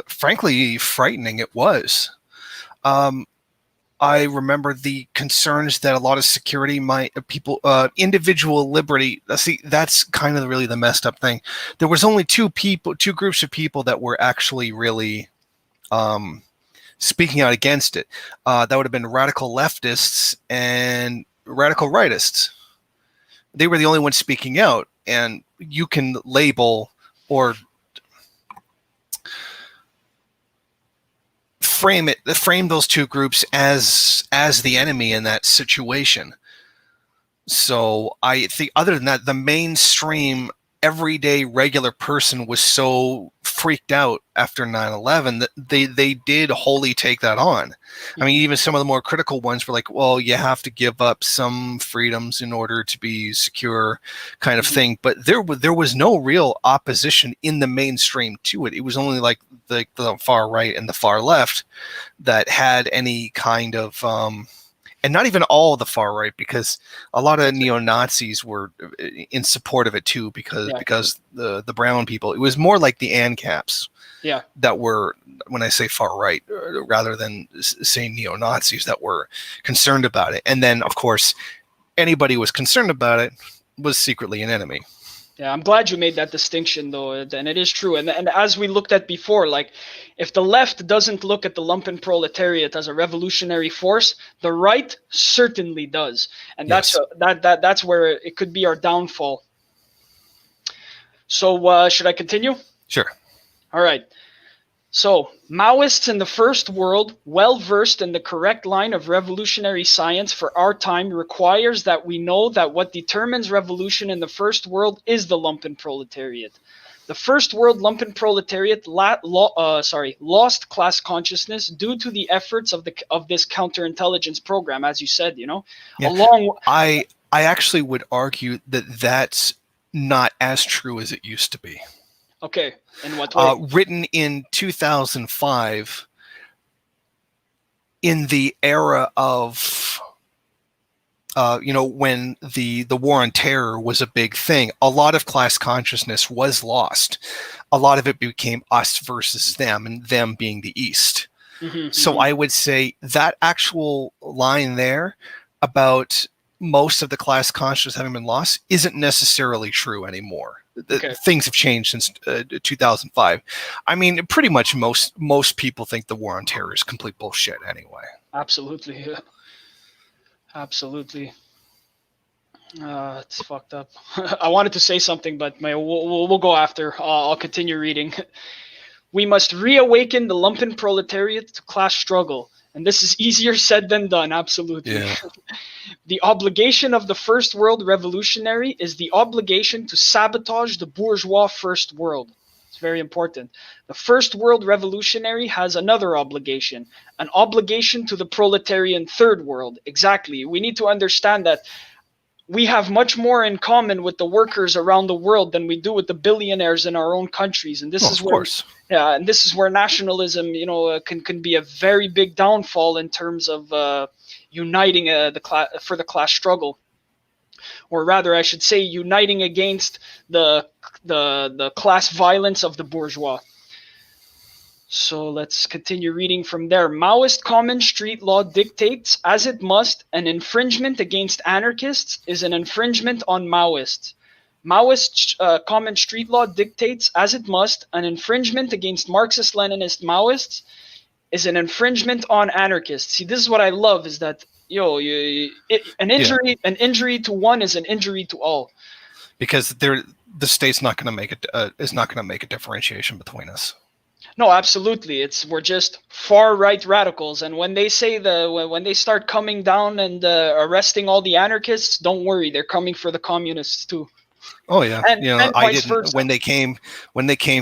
frankly, frightening it was. I remember the concerns that a lot of security individual liberty. See, that's kind of really the messed up thing. There was only two groups of people that were actually really speaking out against it. That would have been radical leftists and radical rightists. They were the only ones speaking out, and you can label or frame those two groups as the enemy in that situation. So I think, other than that, the mainstream everyday regular person was so freaked out after 9/11 that they did wholly take that on. I mean, even some of the more critical ones were like, well, you have to give up some freedoms in order to be secure, kind of thing. But there was no real opposition in the mainstream to it. It was only like the far right and the far left that had any kind of and not even all of the far right, because a lot of neo-Nazis were in support of it too, because the brown people. It was more like the ANCAPs that were, when I say far right, rather than saying neo-Nazis, that were concerned about it. And then, of course, anybody who was concerned about it was secretly an enemy. Yeah, I'm glad you made that distinction, though, and it is true. And as we looked at before, like, if the left doesn't look at the lumpen proletariat as a revolutionary force, the right certainly does, and that's where it could be our downfall. So, should I continue? Sure. All right. So, Maoists in the First World, well versed in the correct line of revolutionary science for our time, requires that we know that what determines revolution in the First World is the lumpen proletariat. The First World lumpen proletariat lost class consciousness due to the efforts of this counterintelligence program, as you said. Yeah. I actually would argue that that's not as true as it used to be. Okay, in what way? Written in 2005, in the era of, when the war on terror was a big thing, a lot of class consciousness was lost. A lot of it became us versus them, and them being the East. So I would say that actual line there about most of the class consciousness having been lost isn't necessarily true anymore. Okay. Things have changed since 2005. I mean, pretty much most people think the war on terror is complete bullshit anyway. Absolutely. Yeah. Absolutely. It's fucked up. I wanted to say something, but we'll go after. I'll continue reading. We must reawaken the lumpen proletariat to class struggle. And this is easier said than done, absolutely. Yeah. The obligation of the First World Revolutionary is the obligation to sabotage the bourgeois First World. It's very important. The First World Revolutionary has another obligation, an obligation to the proletarian Third World. Exactly. We need to understand that we have much more in common with the workers around the world than we do with the billionaires in our own countries, and this is Of where, course. yeah, and this is where nationalism, can be a very big downfall in terms of uniting for the class struggle, or rather, I should say, uniting against the class violence of the bourgeois. So let's continue reading from there. Maoist common street law dictates, as it must, an infringement against anarchists is an infringement on Maoists. Maoist common street law dictates, as it must, an infringement against Marxist-Leninist Maoists is an infringement on anarchists. See, this is what I love: is that an injury to one is an injury to all. Because the state's not going to make is not going to make a differentiation between us. No, absolutely. We're just far right radicals, and when they say when they start coming down and arresting all the anarchists, don't worry, they're coming for the communists too. Oh yeah, and I didn't versa. when they came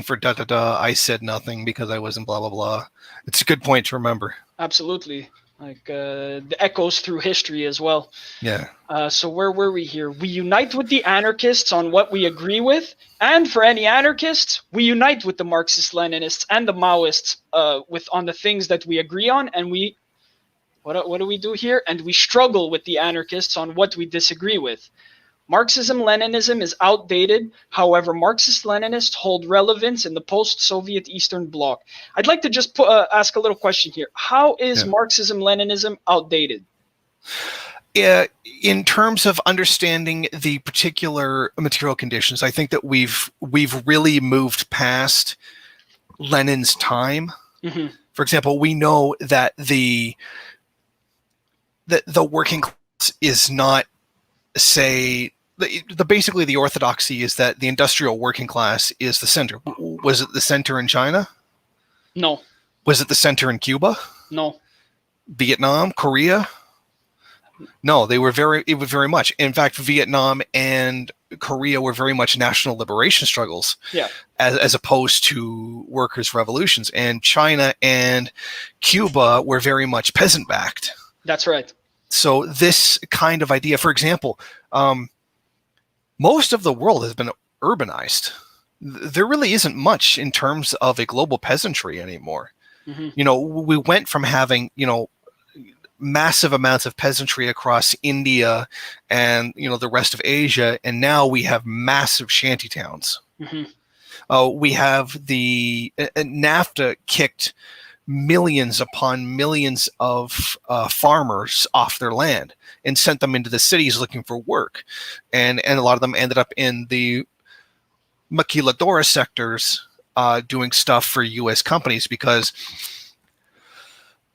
for da da da. I said nothing because I wasn't blah blah blah. It's a good point to remember. Absolutely, like the echoes through history as well. Yeah. So where were we here? We unite with the anarchists on what we agree with, and for any anarchists, we unite with the Marxist-Leninists and the Maoists on the things that we agree on, and what do we do here? And we struggle with the anarchists on what we disagree with. Marxism-Leninism is outdated. However, Marxist-Leninists hold relevance in the post-Soviet Eastern Bloc. I'd like to just ask a little question here. How is Marxism-Leninism outdated? In terms of understanding the particular material conditions, I think that we've really moved past Lenin's time. Mm-hmm. For example, we know that the working class is not, say, basically the orthodoxy is that the industrial working class is the center. Was it the center in China? No. Was it the center in Cuba? No. Vietnam, Korea? No, it was very much. In fact, Vietnam and Korea were very much national liberation struggles, as opposed to workers' revolutions. And China and Cuba were very much peasant-backed. That's right. So this kind of idea, for example, most of the world has been urbanized. There really isn't much in terms of a global peasantry anymore. Mm-hmm. We went from having, massive amounts of peasantry across India and, the rest of Asia, and now we have massive shanty towns. Mm-hmm. We have the NAFTA kicked millions upon millions of farmers off their land and sent them into the cities looking for work. And a lot of them ended up in the maquiladora sectors doing stuff for U.S. companies, because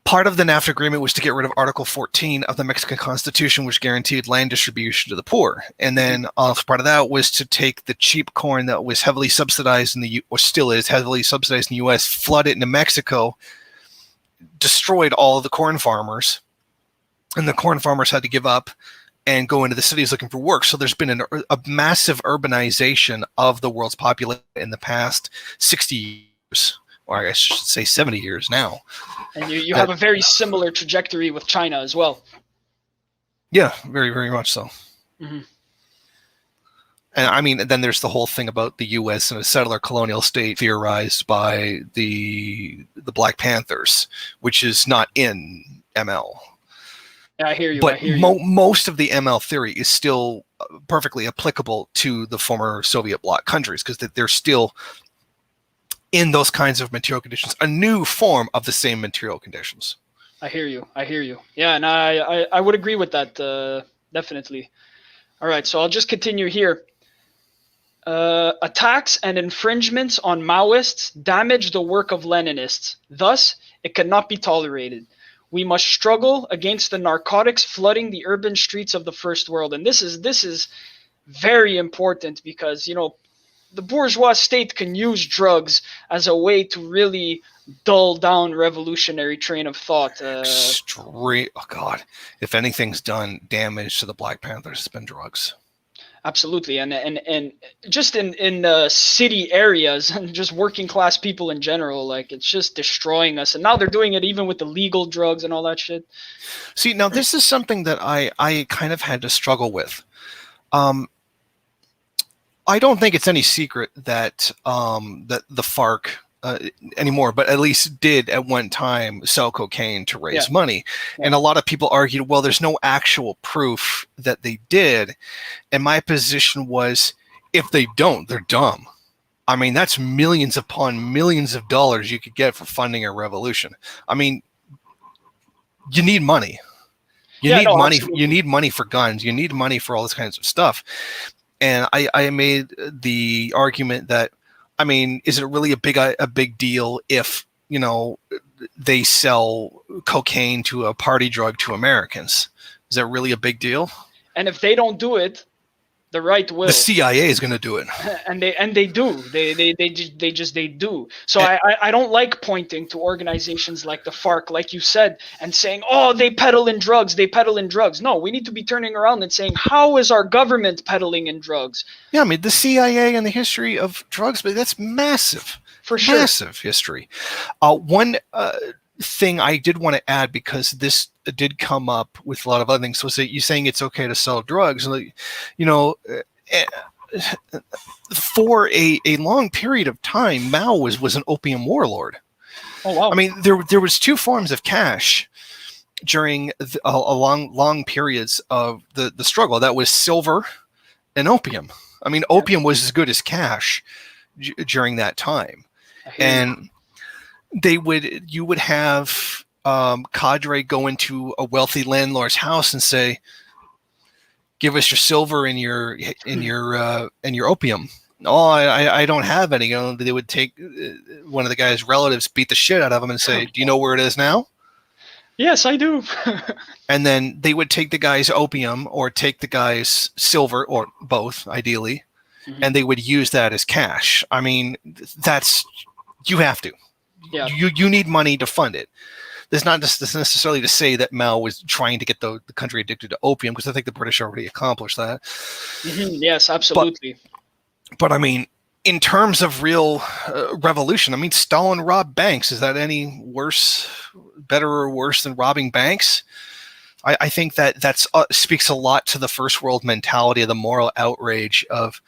part of the NAFTA agreement was to get rid of Article 14 of the Mexican Constitution, which guaranteed land distribution to the poor. And then part of that was to take the cheap corn that was heavily subsidized or still is heavily subsidized in the U.S., flood it into Mexico, destroyed all of the corn farmers, and the corn farmers had to give up and go into the cities looking for work. So there's been a massive urbanization of the world's population in the past 60 years, or I should say 70 years now. And you have a very similar trajectory with China as well. Yeah, very, very much so. Mm-hmm. And I mean, then there's the whole thing about the U.S. and a settler colonial state theorized by the Black Panthers, which is not in ML. Yeah, I hear you. But most of the ML theory is still perfectly applicable to the former Soviet bloc countries, because they're still in those kinds of material conditions, a new form of the same material conditions. I hear you. Yeah, and I would agree with that, definitely. All right, so I'll just continue here. Attacks and infringements on Maoists damage the work of Leninists. Thus, it cannot be tolerated. We must struggle against the narcotics flooding the urban streets of the first world. And this is very important because, you know, the bourgeois state can use drugs as a way to really dull down revolutionary train of thought. Oh God, if anything's done damage to the Black Panthers, it's been drugs. Absolutely, and just in city areas and just working class people in general, like it's just destroying us. And now they're doing it even with the legal drugs and all that shit. See, now this is something that I kind of had to struggle with. I don't think it's any secret that that the FARC anymore, but at least did at one time sell cocaine to raise money. Yeah. And a lot of people argued, well, there's no actual proof that they did. And my position was, if they don't, they're dumb. I mean, that's millions upon millions of dollars you could get for funding a revolution. I mean, you need money. You need money. Absolutely. You need money for guns. You need money for all this kinds of stuff. And I made the argument that, I mean, is it really a big deal if, you know, they sell cocaine to a party drug to Americans? Is that really a big deal? And if they don't do it, the right will. The CIA is going to do it, and they do. They do. So I don't like pointing to organizations like the FARC, like you said, and saying, oh, they peddle in drugs. They peddle in drugs. No, we need to be turning around and saying, how is our government peddling in drugs? Yeah, I mean, the CIA and the history of drugs, but that's massive. For sure, massive history. One thing I did want to add, because this did come up with a lot of other things. So you're saying it's okay to sell drugs, like, you know, for a long period of time, Mao was an opium warlord. Oh wow! I mean, there was two forms of cash during a long periods of the struggle. That was silver and opium. I mean, opium was as good as cash during that time, and you would have cadre go into a wealthy landlord's house and say, "Give us your silver and your opium." Oh, I don't have any. You know, they would take one of the guy's relatives, beat the shit out of him, and say, "Do you know where it is now?" Yes, I do. And then they would take the guy's opium or take the guy's silver, or both, ideally, and they would use that as cash. I mean, you have to. Yeah. You need money to fund it. There's not just necessarily to say that Mao was trying to get the country addicted to opium, because I think the British already accomplished that. Yes, absolutely. But I mean, in terms of real revolution, I mean, Stalin robbed banks. Is that any better or worse than robbing banks? I think that's speaks a lot to the first world mentality of the moral outrage of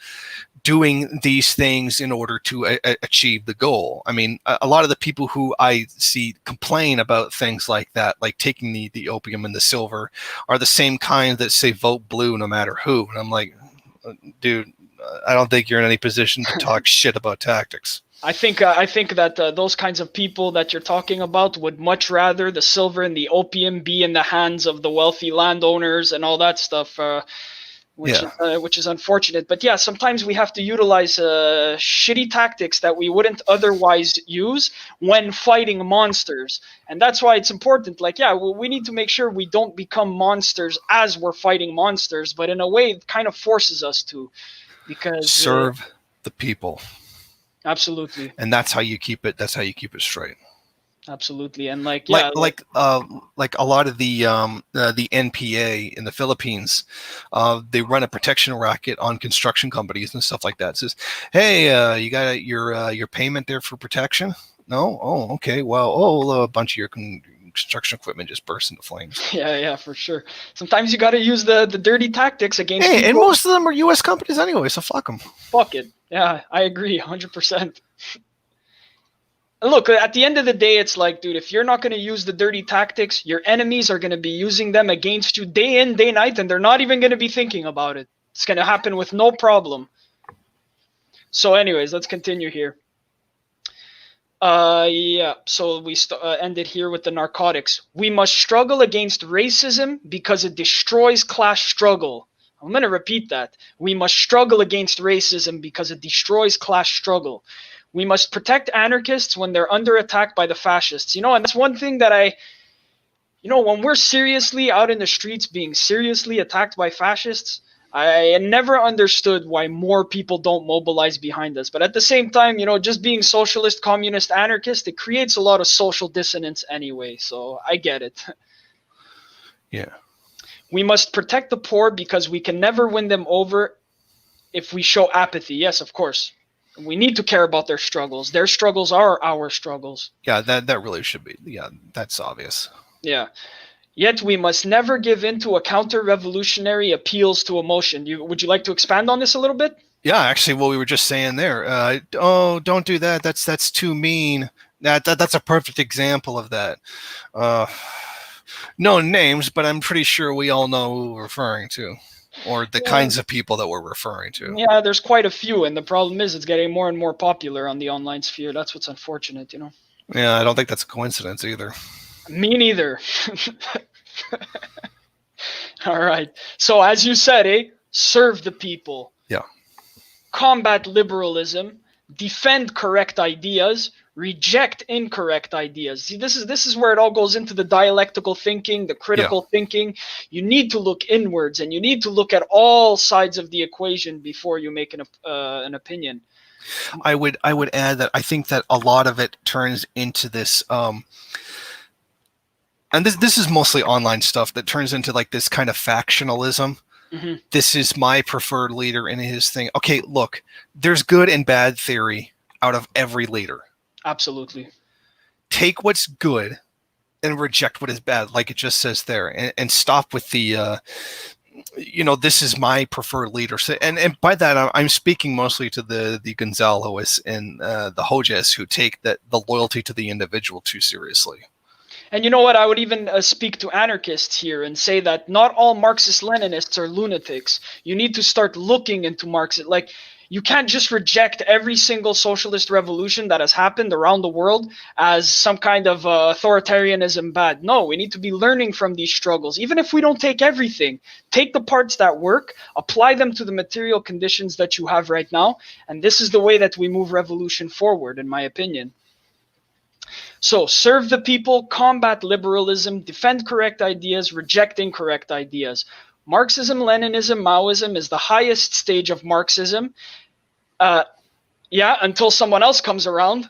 doing these things in order to achieve the goal. I mean, a lot of the people who I see complain about things like that, like taking the opium and the silver, are the same kind that say vote blue no matter who. And I'm like, dude, I don't think you're in any position to talk shit about tactics. I think that those kinds of people that you're talking about would much rather the silver and the opium be in the hands of the wealthy landowners and all that stuff. Which is unfortunate. But yeah, sometimes we have to utilize shitty tactics that we wouldn't otherwise use when fighting monsters. And that's why it's important. Like, yeah, we need to make sure we don't become monsters as we're fighting monsters, but in a way it kind of forces us to. Because serve the people. Absolutely. And that's how you keep it straight. Absolutely. And like a lot of the NPA in the Philippines, they run a protection racket on construction companies and stuff like that. It says, hey, you got your payment there for protection? No? Oh, okay. Well, a bunch of your construction equipment just burst into flames. Yeah, for sure. Sometimes you got to use the dirty tactics against people. And most of them are U.S. companies anyway, so fuck them. Fuck it. Yeah, I agree 100%. Look, at the end of the day, it's like, dude, if you're not going to use the dirty tactics, your enemies are going to be using them against you day in, day night, and they're not even going to be thinking about it. It's going to happen with no problem. So anyways, let's continue here. So we ended here with the narcotics. We must struggle against racism because it destroys class struggle. I'm going to repeat that. We must struggle against racism because it destroys class struggle. We must protect anarchists when they're under attack by the fascists. You know, and that's one thing that when we're seriously out in the streets being seriously attacked by fascists, I never understood why more people don't mobilize behind us. But at the same time, just being socialist, communist, anarchist, it creates a lot of social dissonance anyway. So I get it. Yeah. We must protect the poor because we can never win them over if we show apathy. Yes, of course. We need to care about their struggles. Their struggles are our struggles. Yeah, that really should be. Yeah, that's obvious. Yeah. Yet we must never give in to a counter-revolutionary appeals to emotion. Would you like to expand on this a little bit? Yeah, actually, what we were just saying there. Oh, don't do that. That's too mean. That's a perfect example of that. No names, but I'm pretty sure we all know who we're referring to, or the kinds of people that we're referring to. Yeah, there's quite a few, and the problem is it's getting more and more popular on the online sphere. That's what's unfortunate, Yeah, I don't think that's a coincidence either. Me neither. All right. So as you said, serve the people. Yeah. Combat liberalism, defend correct ideas, reject incorrect ideas. See, this is where it all goes into the dialectical thinking, the critical thinking. You need to look inwards, and you need to look at all sides of the equation before you make an opinion. I would add that I think that a lot of it turns into this and this is mostly online stuff that turns into like this kind of factionalism. Mm-hmm. This is my preferred leader in his thing. Okay, look, there's good and bad theory out of every leader. Absolutely. Take what's good and reject what is bad, like it just says there, and stop with the this is my preferred leader. So, and by that I'm speaking mostly to the Gonzaloists and the Hojes who take the loyalty to the individual too seriously. And you know what? I would even speak to anarchists here and say that not all Marxist-Leninists are lunatics. You need to start looking into Marxism. Like, you can't just reject every single socialist revolution that has happened around the world as some kind of authoritarianism bad. No, we need to be learning from these struggles. Even if we don't take everything, take the parts that work, apply them to the material conditions that you have right now, and this is the way that we move revolution forward, in my opinion. So, serve the people, combat liberalism, defend correct ideas, reject incorrect ideas. Marxism, Leninism, Maoism is the highest stage of Marxism. Until someone else comes around.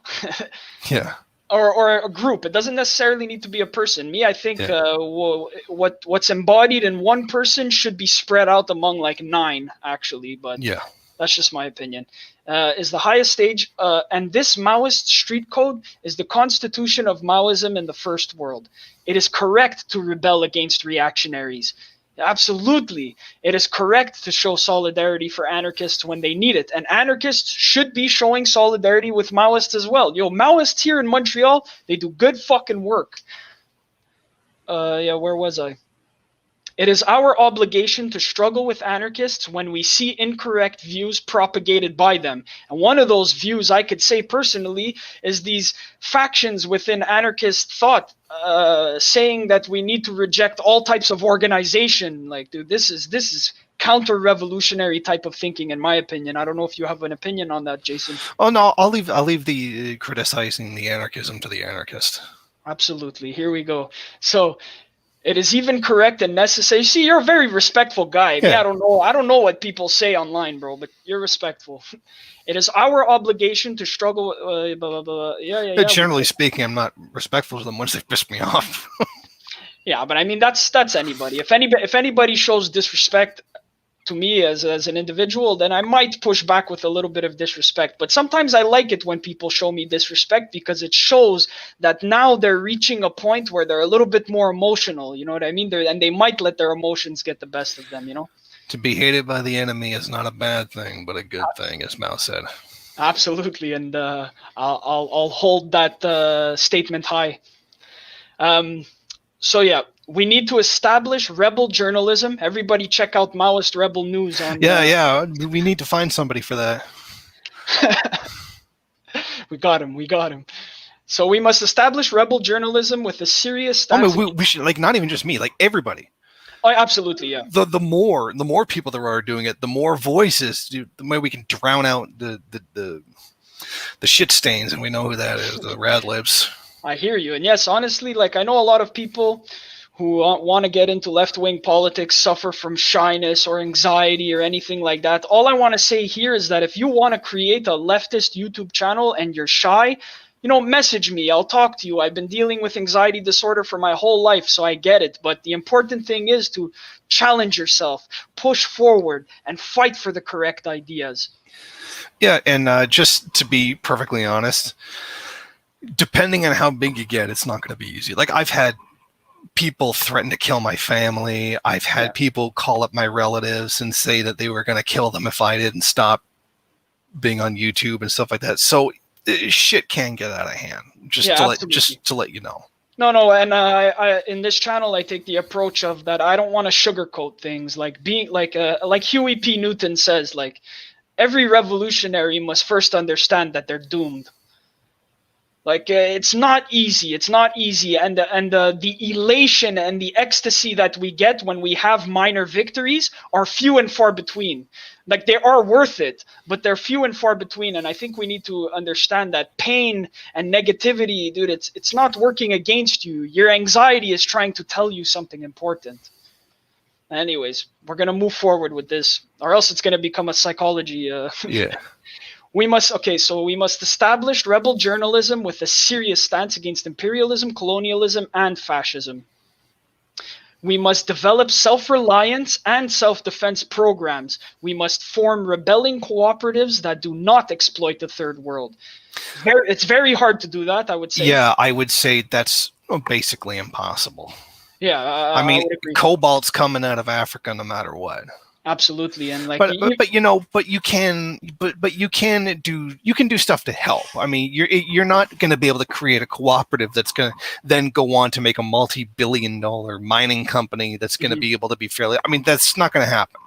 Yeah. Or a group. It doesn't necessarily need to be a person. Me, I think what's embodied in one person should be spread out among like 9, actually. But that's just my opinion. Is the highest stage. And this Maoist street code is the constitution of Maoism in the first world. It is correct to rebel against reactionaries. Absolutely. It is correct to show solidarity for anarchists when they need it. And anarchists should be showing solidarity with Maoists as well. Maoists here in Montreal, they do good fucking work. Where was I? It is our obligation to struggle with anarchists when we see incorrect views propagated by them. And one of those views, I could say personally, is these factions within anarchist thought saying that we need to reject all types of organization. Like, dude, this is counter-revolutionary type of thinking, in my opinion. I don't know if you have an opinion on that, Jason. Oh no, I'll leave the criticizing the anarchism to the anarchist. Absolutely. Here we go. So, it is even correct and necessary. See, you're a very respectful guy. Yeah. I don't know what people say online, bro, but you're respectful. It is our obligation to struggle. Blah, blah, blah. Yeah. Generally speaking, I'm not respectful to them once they piss me off. Yeah, but I mean that's anybody. If anybody shows disrespect to me as an individual, then I might push back with a little bit of disrespect. But sometimes I like it when people show me disrespect because it shows that now they're reaching a point where they're a little bit more emotional. You know what I mean? And they might let their emotions get the best of them, To be hated by the enemy is not a bad thing, but a good thing, as Mao said. Absolutely, and I'll hold that statement high. We need to establish rebel journalism. Everybody check out Maoist Rebel News on... we need to find somebody for that. We got him. So we must establish rebel journalism with a serious stance... we should, like, not even just me, like everybody. Oh, absolutely, yeah. The more people there are doing it, the more voices, the way we can drown out the shit stains, and we know who that is, the rad libs. I hear you. And yes, honestly, like I know a lot of people who want to get into left-wing politics suffer from shyness or anxiety or anything like that. All I want to say here is that if you want to create a leftist YouTube channel and you're shy, message me. I'll talk to you. I've been dealing with anxiety disorder for my whole life, so I get it. But the important thing is to challenge yourself, push forward, and fight for the correct ideas. Yeah, and just to be perfectly honest, depending on how big you get, it's not going to be easy. Like, I've had people threaten to kill my family. I've had people call up my relatives and say that they were going to kill them if I didn't stop being on YouTube and stuff like that. So shit can get out of hand. Just to let you know. No, and I in this channel I take the approach of that I don't want to sugarcoat things, like being like Huey P. Newton says, like every revolutionary must first understand that they're doomed. Like it's not easy. And the elation and the ecstasy that we get when we have minor victories are few and far between. Like, they are worth it, but they're few and far between. And I think we need to understand that pain and negativity, dude, it's not working against you. Your anxiety is trying to tell you something important. Anyways, we're gonna move forward with this, or else it's gonna become a psychology. Yeah. We must establish rebel journalism with a serious stance against imperialism, colonialism, and fascism. We must develop self-reliance and self-defense programs. We must form rebelling cooperatives that do not exploit the third world. It's very hard to do that, I would say. Yeah, I would say that's basically impossible. Yeah, I mean, cobalt's coming out of Africa no matter what. Absolutely, and like, but you can do stuff to help. I mean, you're not going to be able to create a cooperative that's going to then go on to make a multi-billion-dollar mining company that's going to be able to be fairly. I mean, that's not going to happen.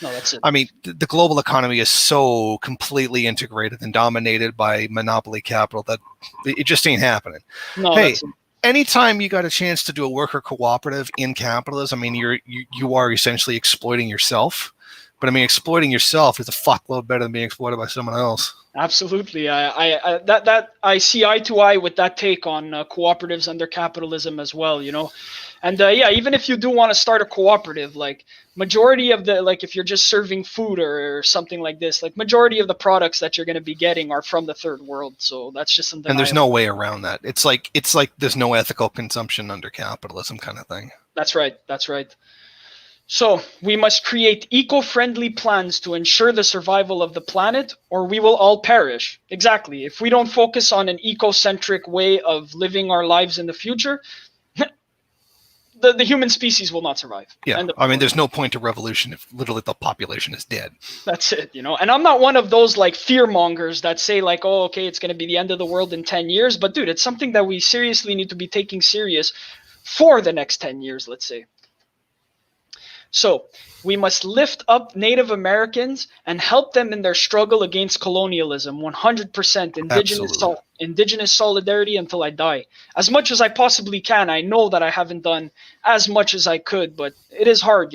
No, that's it. I mean, the global economy is so completely integrated and dominated by monopoly capital that it just ain't happening. No, hey, that's it. Anytime you got a chance to do a worker cooperative in capitalism, I mean, you are essentially exploiting yourself. But I mean, exploiting yourself is a fuckload better than being exploited by someone else. Absolutely, I see eye to eye with that take on cooperatives under capitalism as well. And even if you do want to start a cooperative, like majority of the, like if you're just serving food or something like this, like majority of the products that you're going to be getting are from the third world. So that's just something. And there's no way around that. It's like there's no ethical consumption under capitalism kind of thing. That's right. So we must create eco-friendly plans to ensure the survival of the planet, or we will all perish. Exactly. If we don't focus on an eco-centric way of living our lives in the future, the human species will not survive. Yeah, I mean, there's no point to revolution if literally the population is dead. That's it, And I'm not one of those like fear mongers that say like, oh, okay, it's going to be the end of the world in 10 years. But dude, it's something that we seriously need to be taking serious for the next 10 years, let's say. So we must lift up Native Americans and help them in their struggle against colonialism. 100% indigenous solidarity until I die. As much as I possibly can. I know that I haven't done as much as I could, but it is hard,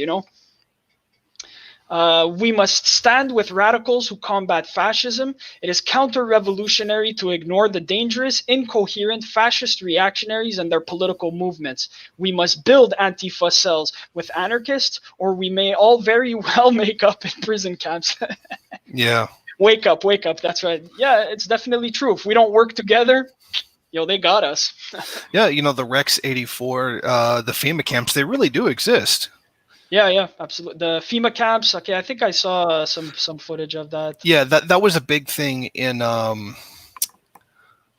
We must stand with radicals who combat fascism. It is counter-revolutionary to ignore the dangerous, incoherent fascist reactionaries and their political movements. We must build Antifa cells with anarchists, or we may all very well make up in prison camps. Yeah. Wake up. That's right. Yeah, it's definitely true. If we don't work together, they got us. Yeah, the Rex 84, the FEMA camps, they really do exist. Yeah, absolutely. The FEMA camps. Okay, I think I saw some footage of that. Yeah, that was a big thing in. That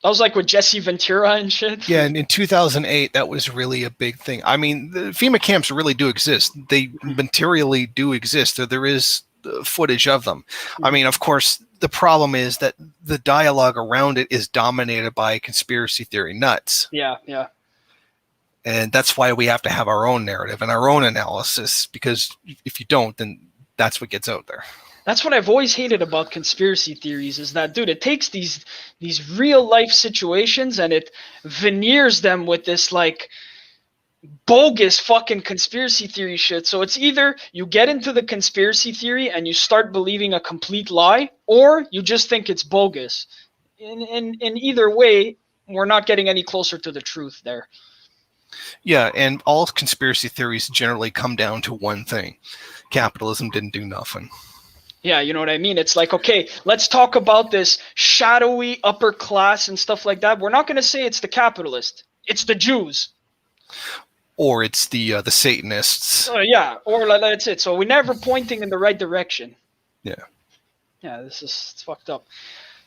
was like with Jesse Ventura and shit. Yeah, and in 2008, that was really a big thing. I mean, the FEMA camps really do exist. They materially do exist. There is footage of them. I mean, of course, the problem is that the dialogue around it is dominated by conspiracy theory nuts. Yeah. And that's why we have to have our own narrative and our own analysis, because if you don't, then that's what gets out there. That's what I've always hated about conspiracy theories is that, dude, it takes these real life situations and it veneers them with this like bogus fucking conspiracy theory shit. So it's either you get into the conspiracy theory and you start believing a complete lie, or you just think it's bogus. In either way, we're not getting any closer to the truth there. Yeah, and all conspiracy theories generally come down to one thing. Capitalism didn't do nothing. Yeah, you know what I mean? It's like, okay, let's talk about this shadowy upper class and stuff like that. We're not going to say it's the capitalist. It's the Jews. Or it's the Satanists. Yeah, or that's it. So we're never pointing in the right direction. Yeah. Yeah, it's fucked up.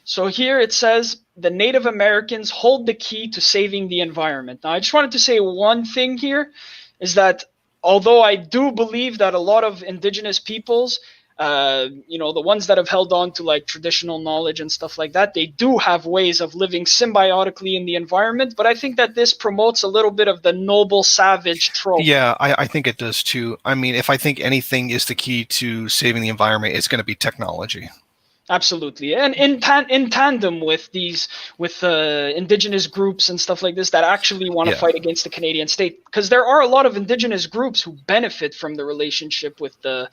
So here it says the Native Americans hold the key to saving the environment. Now, I just wanted to say one thing here is that although I do believe that a lot of indigenous peoples, the ones that have held on to like traditional knowledge and stuff like that, they do have ways of living symbiotically in the environment. But I think that this promotes a little bit of the noble savage trope. Yeah, I think it does too. I mean, if I think anything is the key to saving the environment, it's going to be technology. Absolutely, and in tandem with indigenous groups and stuff like this that actually want to fight against the Canadian state, because there are a lot of indigenous groups who benefit from the relationship with the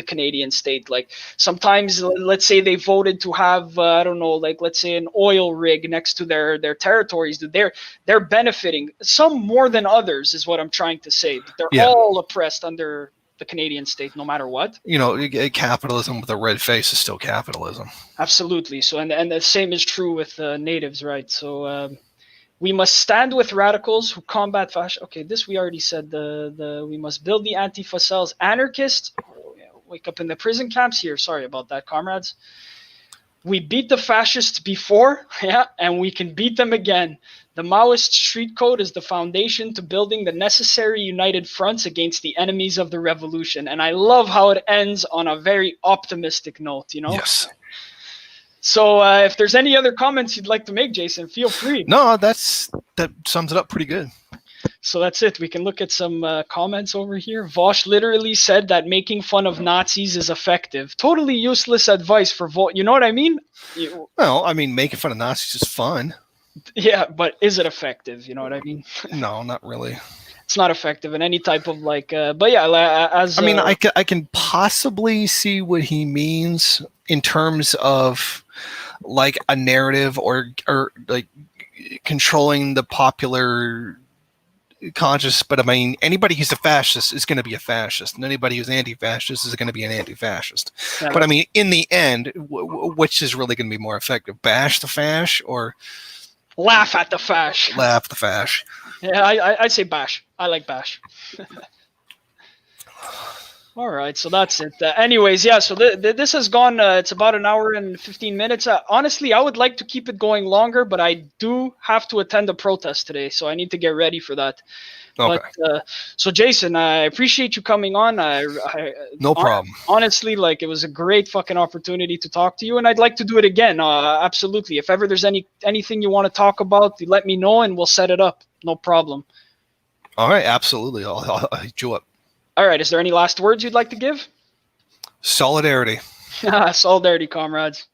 Canadian state. Like sometimes, let's say they voted to have I don't know, like let's say an oil rig next to their territories. They're benefiting, some more than others, is what I'm trying to say. But they're all oppressed under the Canadian state, no matter what. Capitalism with a red face is still capitalism. Absolutely. So, and the same is true with natives, right? So, we must stand with radicals who combat fascism. Okay, this we already said. We must build the Antifa cells. Anarchists, wake up in the prison camps here. Sorry about that, comrades. We beat the fascists before, and we can beat them again. The Maoist street code is the foundation to building the necessary united fronts against the enemies of the revolution. And I love how it ends on a very optimistic note, Yes. So if there's any other comments you'd like to make, Jason, feel free. No, that sums it up pretty good. So that's it. We can look at some comments over here. Vosh literally said that making fun of Nazis is effective. Totally useless advice for You know what I mean? Well, I mean, making fun of Nazis is fun. Yeah, but is it effective? You know what I mean? No, not really. It's not effective in any type of but yeah, I can possibly see what he means in terms of like a narrative or like controlling the popular conscious, but I mean, anybody who's a fascist is going to be a fascist, and anybody who's anti-fascist is going to be an anti-fascist. Yeah, but I mean, in the end, which is really going to be more effective? Bash the fash or laugh at the fash? Laugh the fash. Yeah, I'd say bash. I like bash. All right, so that's it. Anyways, yeah, so this has gone, it's about an hour and 15 minutes. Honestly, I would like to keep it going longer, but I do have to attend a protest today, so I need to get ready for that. Okay. But, so Jason, I appreciate you coming on. No problem. Honestly, like, it was a great fucking opportunity to talk to you, and I'd like to do it again. Absolutely. If ever there's anything you want to talk about, you let me know, and we'll set it up. No problem. All right, absolutely. I'll hit you up. All right. Is there any last words you'd like to give? Solidarity. Solidarity, comrades.